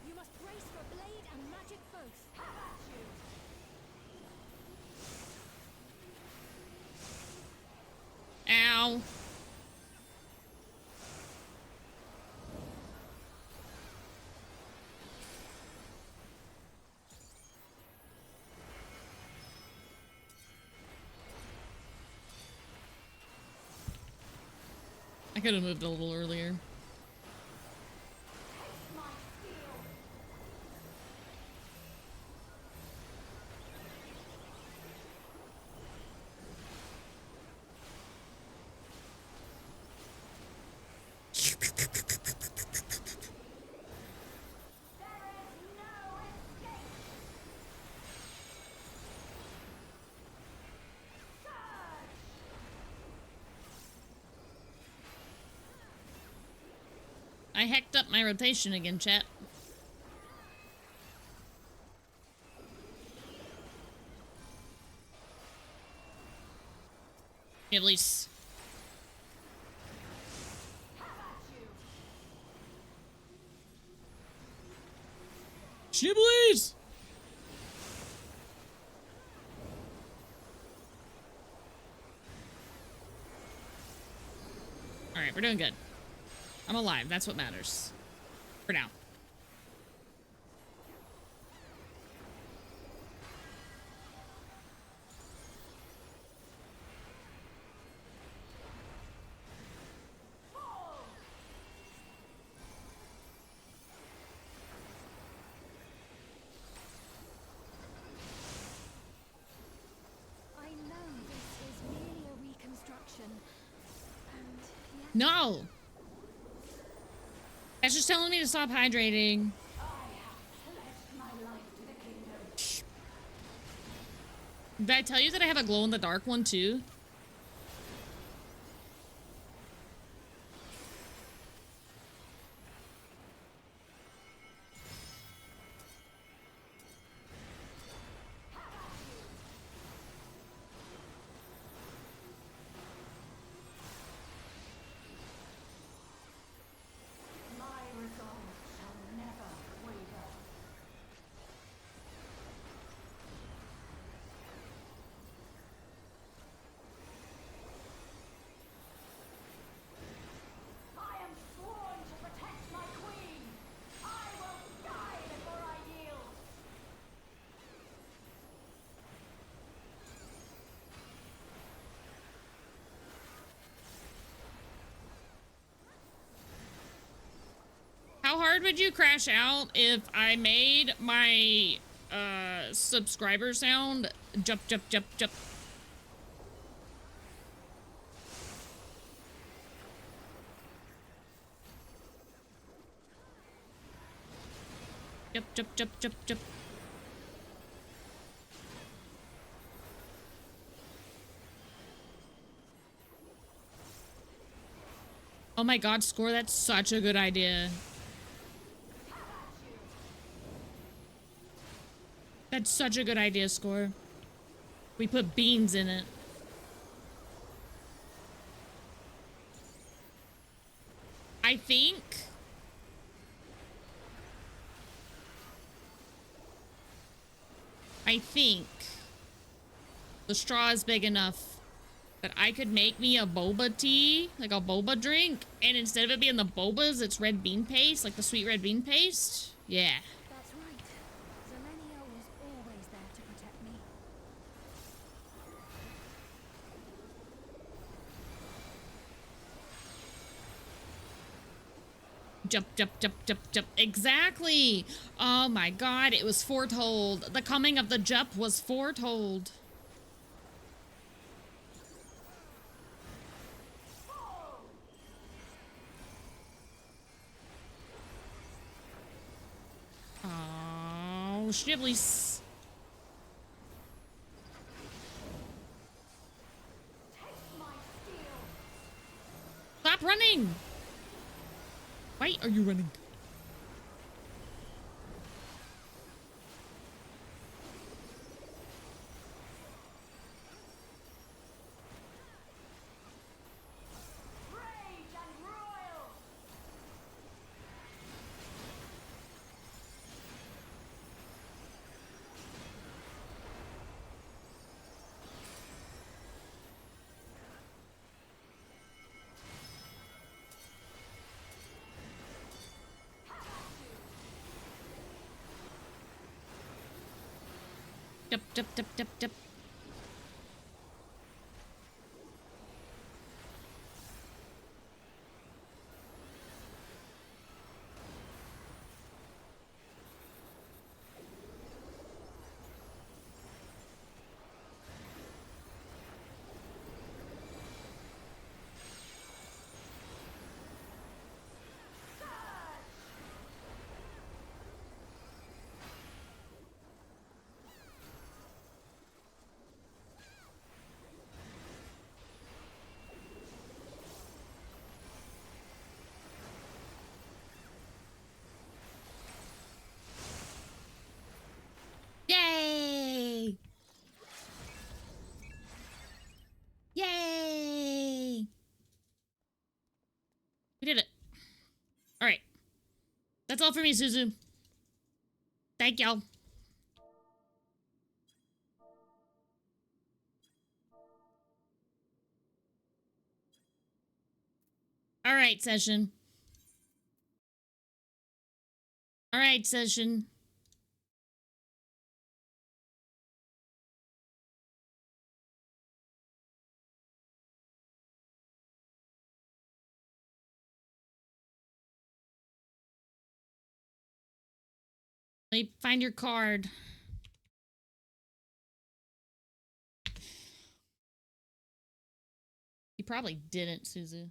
You must brace for blade and magic both. Have at you. Ow. I could have moved a little earlier. My steel. There is no escape. Surge. I hacked up my rotation again, chat. At least. Have at you. Shibblies! Alright, we're doing good. I'm alive. That's what matters. For now. I know this is merely a reconstruction, and yet No! That's just telling me to stop hydrating. Did I tell you that I have a glow-in-the-dark one, too? How hard would you crash out if I made my subscriber sound jump, jump, jump, jump? Jump, jump, jump, jump, jump. Oh my god, Score, that's such a good idea. That's such a good idea, Score. We put beans in it. I think the straw is big enough that I could make me a boba tea, like a boba drink, and instead of it being the bobas, it's red bean paste, like the sweet red bean paste. Yeah. that's right. Zelenia was always there to protect me. Jump, jump, jump, jump, jump. Exactly. Oh my god, it was foretold. The coming of the jump was foretold. Oh, Shibblies. Stop running. Why are you running? Jump, jump, jump, jump, jump. Yay! Yay! We did it. All right. That's all for me, Suzu. Thank y'all. All right, session. All right, session. Let me find your card. You probably didn't, Suzu.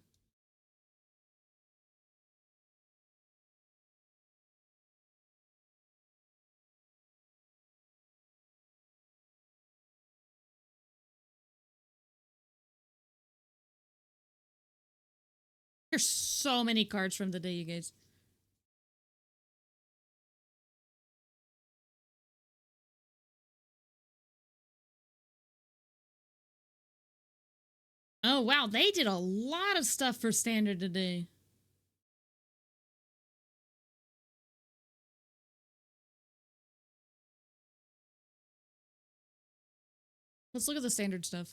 There's so many cards from the day, you guys. Oh, wow. They did a lot of stuff for standard today. Let's look at the standard stuff.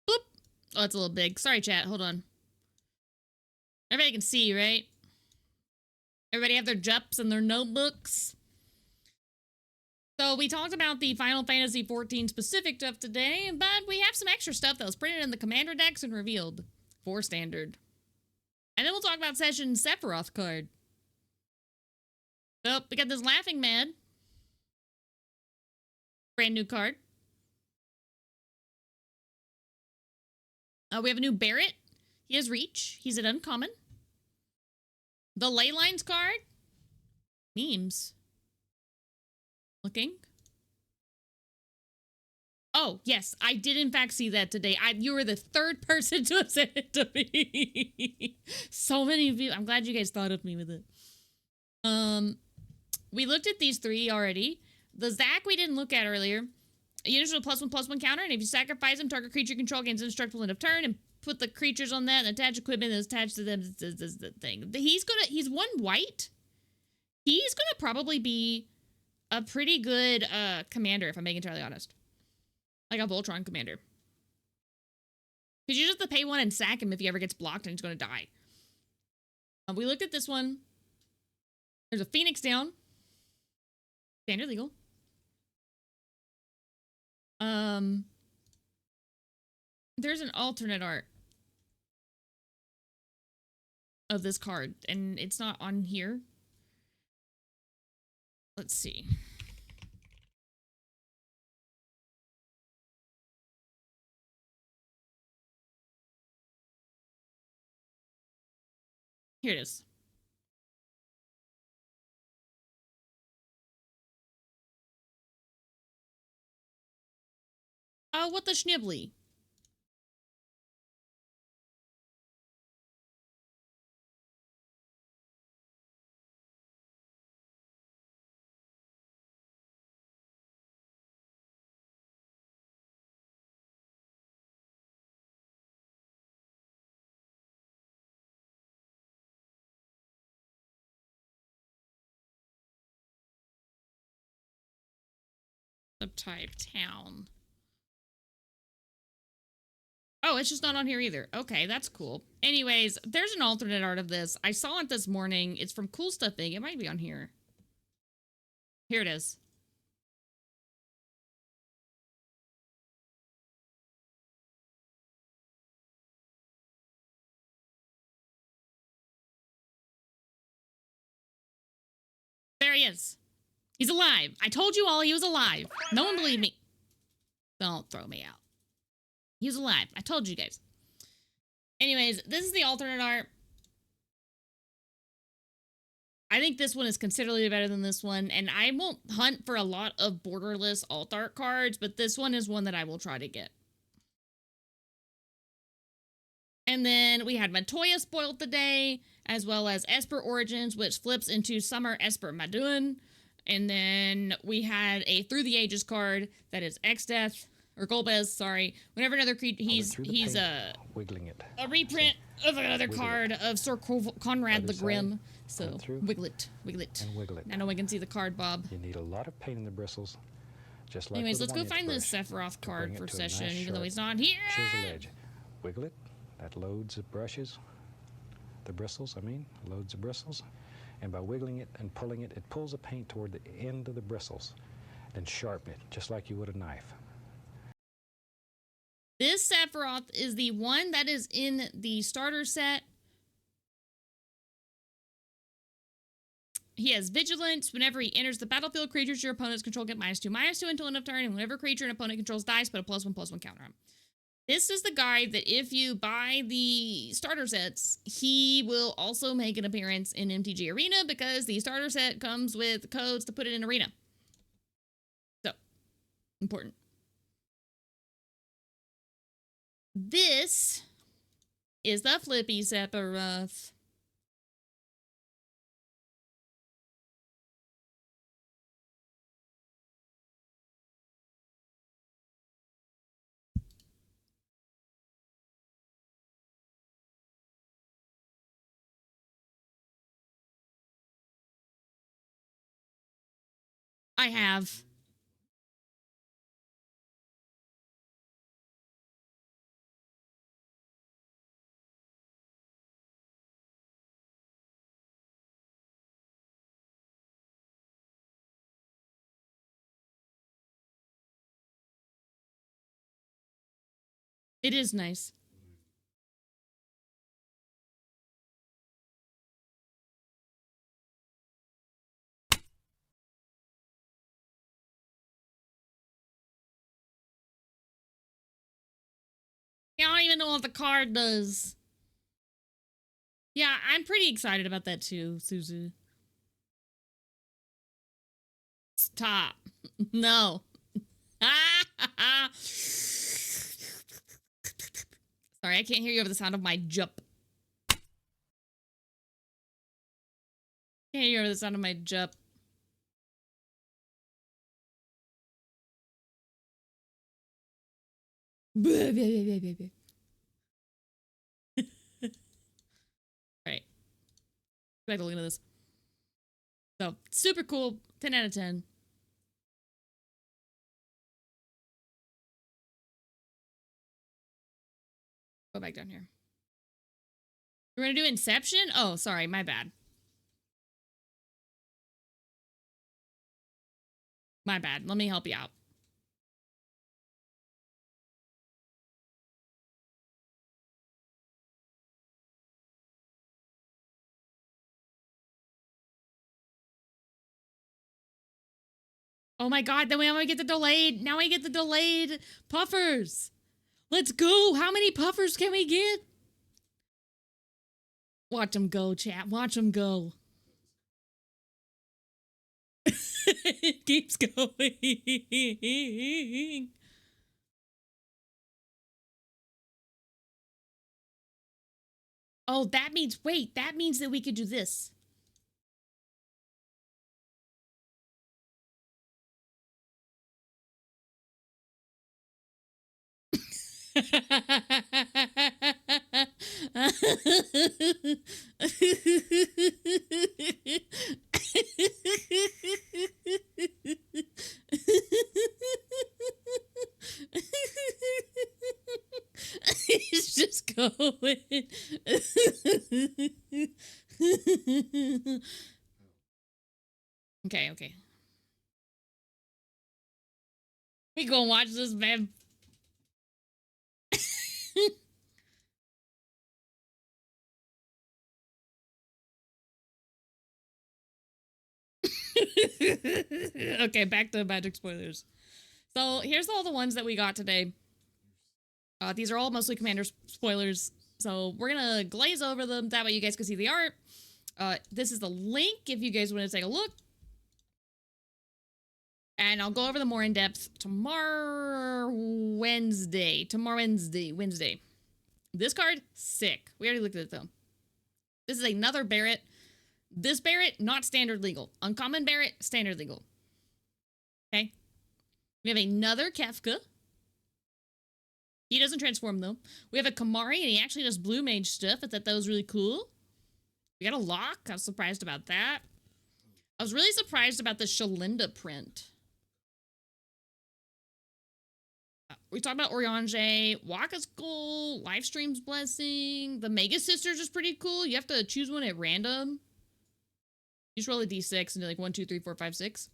Boop. Oh, it's a little big. Sorry, chat. Hold on. Everybody can see, right? Everybody have their jups and their notebooks. So we talked about the Final Fantasy XIV specific stuff today, but we have some extra stuff that was printed in the Commander decks and revealed for standard. And then we'll talk about Session Sephiroth card. So we got this Laughing Man. Brand new card. We have a new Barret. He has reach. He's an uncommon. The Ley Lines card. Memes. Looking. Oh, yes. I did in fact see that today. You were the third person to have sent it to me. So many of you. I'm glad you guys thought of me with it. We looked at these three already. The Zac we didn't look at earlier. A usual +1/+1 counter, and if you sacrifice him, target creature control gains indestructible end of turn, and put the creatures on that and attach equipment that's attached to them. This the thing. He's 1 white. He's gonna probably be a pretty good commander, if I'm being entirely honest. Like a Voltron commander. Because you just have to pay 1 and sack him if he ever gets blocked and he's gonna die. We looked at this one. There's a Phoenix down. Standard legal. There's an alternate art of this card, and it's not on here. Let's see. Here it is. Oh, what the schnibbly? Subtype town. Oh, it's just not on here either. Okay, that's cool. Anyways, there's an alternate art of this. I saw it this morning. It's from Cool Stuff Inc. It might be on here. Here it is. There he is. He's alive. I told you all he was alive. No one believed me. Don't throw me out. He was alive. I told you guys. Anyways, this is the alternate art. I think this one is considerably better than this one, and I won't hunt for a lot of borderless alt art cards, but this one is one that I will try to get. And then we had Matoya spoiled today, as well as Esper Origins, which flips into Summer Esper Maduin. And then we had a Through the Ages card that is X-Death, or Golbez, sorry. Whenever another creature, he's wiggling it. a reprint of another card of Sir Conrad the Grim. So, wiggle it. And wiggle it. I know we can see the card, Bob. You need a lot of paint in the bristles. Just like Anyways, with let's a go 1-inch find this brush, Sephiroth to card bring it for to a session, nice, even though sharp he's not here. Chisel edge. Wiggle it. That loads the brushes. The bristles, loads the bristles. And by wiggling it and pulling it, it pulls the paint toward the end of the bristles. Then sharpen it, just like you would a knife. This Sephiroth is the one that is in the starter set. He has Vigilance. Whenever he enters the battlefield, creatures your opponents control get -2/-2 until end of turn, and whenever creature an opponent controls dies, put a +1/+1 counter on him. This is the guy that if you buy the starter sets, he will also make an appearance in MTG Arena because the starter set comes with codes to put it in Arena. So, important. This is the Flippy Sephiroth. I have. It is nice. I don't even know what the card does. Yeah, I'm pretty excited about that too, Suzu. Stop. No. Sorry, I can't hear you over the sound of my jump. Can't hear you over the sound of my jump. Alright. Go back to look at this. So, super cool. 10 out of 10. Go back down here. We're gonna do Inception? Oh, sorry, my bad. My bad. Let me help you out. Oh my god, then we get the delayed. Now we get the delayed puffers. Let's go. How many puffers can we get? Watch them go, chat. Watch them go. It keeps going. Oh, that means, wait, that means that we could do this. He's just going. Okay. We gonna watch this, man. Okay, back to Magic spoilers. So here's all the ones that we got today. These are all mostly Commander spoilers. So we're gonna glaze over them. That way you guys can see the art. This is the link if you guys want to take a look. And I'll go over them more in depth tomorrow Wednesday. This card, sick. We already looked at it though. This is another Barrett. This Barrett, not standard legal. Uncommon Barrett, standard legal. Okay. We have another Kefka. He doesn't transform, though. We have a Kamari, and he actually does blue mage stuff. I thought that was really cool. We got a lock. I was surprised about that. I was really surprised about the Shalinda print. We talked about Oriange. Waka's cool. Livestream's blessing. The Mega Sisters is pretty cool. You have to choose one at random. You just roll a d6 and do like 1, 2, 3, 4, 5, 6.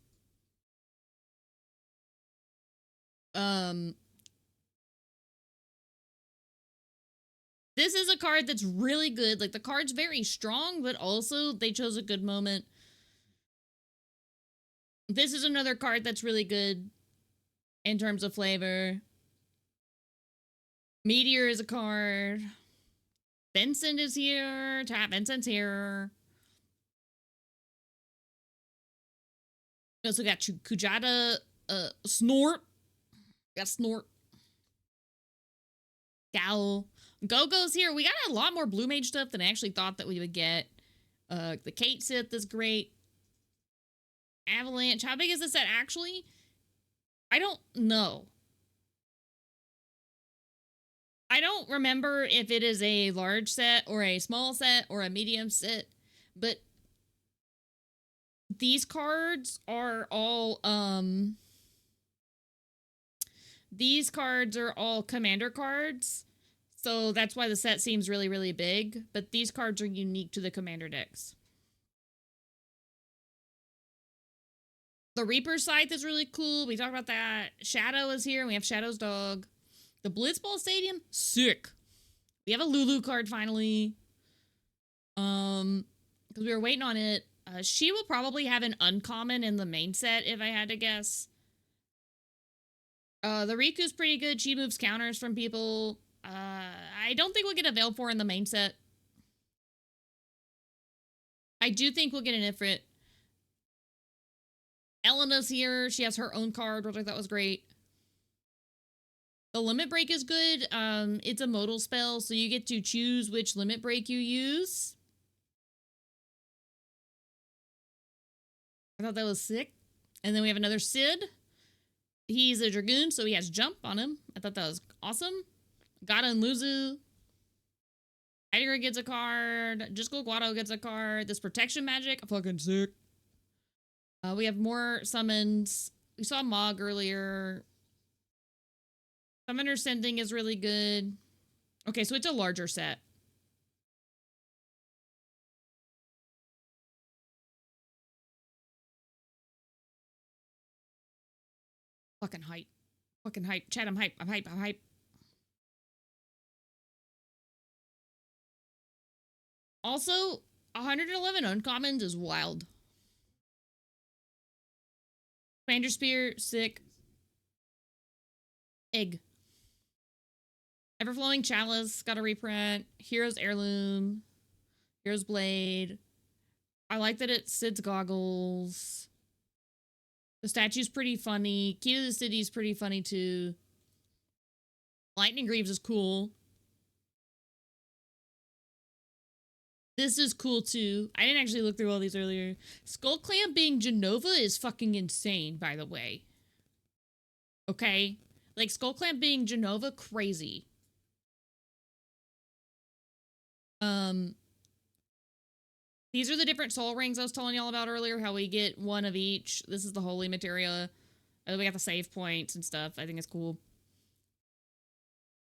This is a card that's really good. Like, the card's very strong, but also they chose a good moment. This is another card that's really good in terms of flavor. Meteor is a card. Vincent is here. Vincent's here. We also got Kujata, Snort. We got Snort. Scowl. Go-Go's here. We got a lot more Blue Mage stuff than I actually thought that we would get. The Kate Sith is great. Avalanche. How big is this set actually? I don't know. I don't remember if it is a large set or a small set or a medium set, but these cards are all commander cards. So that's why the set seems really, really big. But these cards are unique to the commander decks. The Reaper Scythe is really cool. We talked about that. Shadow is here. And we have Shadow's dog. The Blitzball Stadium, sick. We have a Lulu card finally. Because we were waiting on it. She will probably have an uncommon in the main set, if I had to guess. The Riku's pretty good. She moves counters from people. I don't think we'll get a Veilfor in the main set. I do think we'll get an Ifrit. Elena's here. She has her own card, which I thought was great. The Limit Break is good. It's a modal spell, so you get to choose which Limit Break you use. I thought that was sick. And then we have another Sid. He's a Dragoon, so he has jump on him. I thought that was awesome. Gata and Luzu. Heidegger gets a card. Jisco Guado gets a card. This protection magic, fucking sick. We have more summons. We saw Mog earlier. Summoner Sending is really good. Okay, so it's a larger set. Fucking hype. Fucking hype. Chat, I'm hype. I'm hype. I'm hype. Also, 111 uncommons is wild. Commander Spear, sick. Egg. Everflowing Chalice, got a reprint. Hero's Heirloom. Hero's Blade. I like that it's Sid's Goggles. The statue's pretty funny. Key to the City's pretty funny too. Lightning Greaves is cool. This is cool too. I didn't actually look through all these earlier. Skull Clamp being Genova is fucking insane, by the way. Okay? Like, Skull Clamp being Genova, crazy. These are the different soul rings I was telling y'all about earlier, how we get one of each. This is the holy materia. We got the save points and stuff. I think it's cool.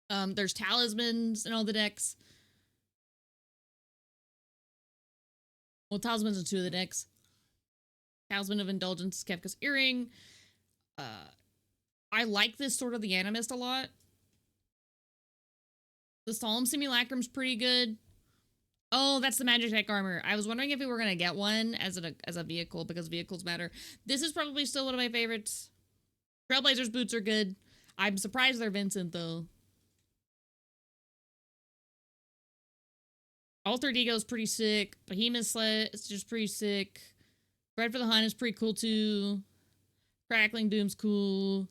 There's talismans in all the decks. Well, talismans in 2 of the decks. Talisman of Indulgence, Kefka's Earring. I like this Sword of the Animist a lot. The Solemn Simulacrum's pretty good. Oh, that's the Magic Tech Armor. I was wondering if we were going to get one as a vehicle, because vehicles matter. This is probably still one of my favorites. Trailblazer's boots are good. I'm surprised they're Vincent, though. Altered Ego's pretty sick. Behemoth Slut is just pretty sick. Bread for the Hunt is pretty cool, too. Crackling Doom's cool.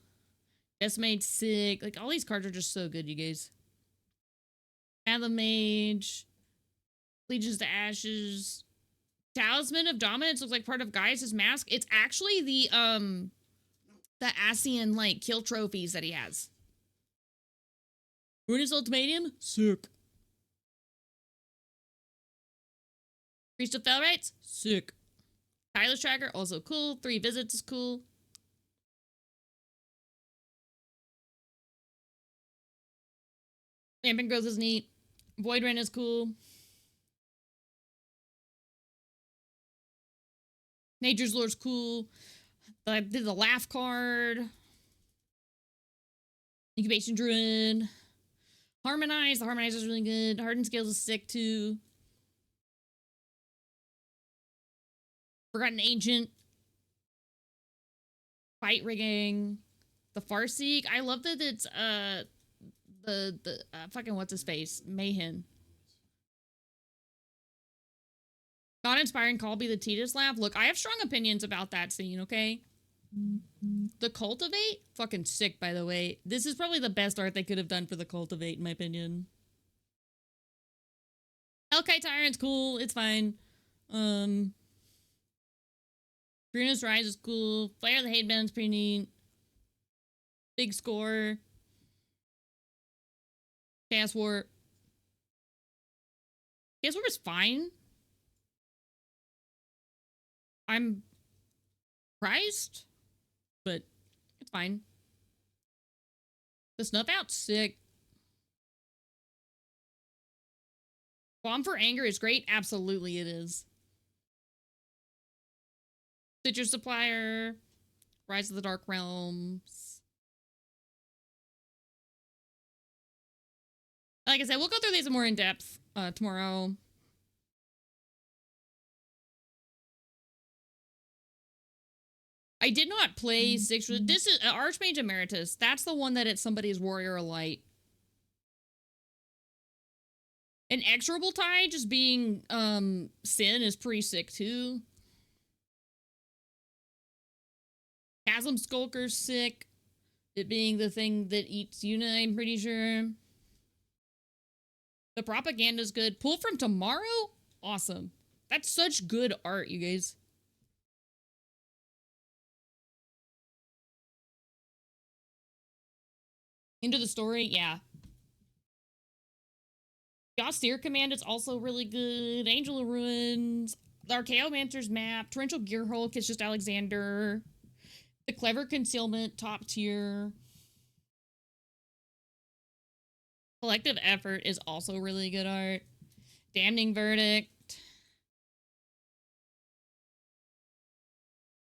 Decimate's sick. Like, all these cards are just so good, you guys. Fathom Mage. Legions to ashes. Talisman of Dominance looks like part of Gaius' mask. It's actually the Asian like kill trophies that he has. Ruinous Ultimatum? Sick. Priest of Felrites? Sick. Tireless Tracker? Also cool. 3 visits is cool. Rampant Growth is neat. Void Rend is cool. Nature's Lore's cool. I did the Laugh card. Incubation Druid. Harmonize. The Harmonizer is really good. Hardened Scales is sick too. Forgotten Ancient. Fight Rigging. The Farseek. I love that it's the fucking what's his face? Mayhem. Not inspiring call be the Titus laugh. Look, I have strong opinions about that scene, okay? The Cultivate? Fucking sick, by the way. This is probably the best art they could have done for the Cultivate, in my opinion. Hellkite Tyrant's cool. It's fine. Bruno's Rise is cool. Flare of the Hate Band's pretty neat. Big score. Chaos Warp. Chaos Warp is fine. I'm surprised, but it's fine. The Snuff Out's sick. Bomb for Anger is great. Absolutely it is. Citrus Supplier. Rise of the Dark Realms. Like I said, we'll go through these more in depth tomorrow. I did not play 6. This is Archmage Emeritus. That's the one that it's somebody's Warrior of Light. Inexorable Tie just being Sin is pretty sick too. Chasm Skulker's sick. It being the thing that eats Yuna, I'm pretty sure. The Propaganda's good. Pull from Tomorrow? Awesome. That's such good art, you guys. Into the Story, yeah. The Austere Command is also really good. Angel of Ruins. The Archaeomancer's map. Torrential Gear Hulk is just Alexander. The Clever Concealment, top tier. Collective Effort is also really good art. Damning Verdict.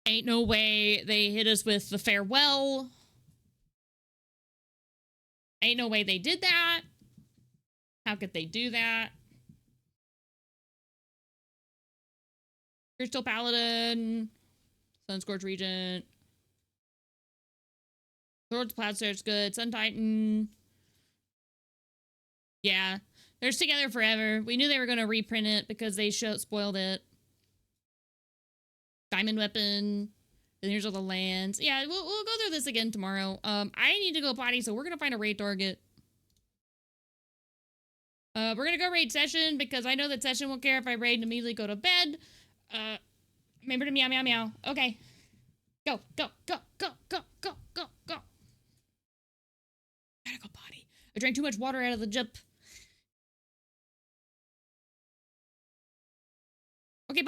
Ain't no way they hit us with the Farewell. Ain't no way they did that. How could they do that? Crystal Paladin. Sunscorch Regent. Lord's Plowshare's good. Sun Titan. Yeah. They're together forever. We knew they were going to reprint it because they spoiled it. Diamond Weapon. And here's all the lands. Yeah, we'll go through this again tomorrow. I need to go potty, so we're going to find a raid target. We're going to go raid Session because I know that Session won't care if I raid and immediately go to bed. Remember to meow, meow, meow. Okay. Go, go, go, go, go, go, go, go. Gotta go potty. I drank too much water out of the jump.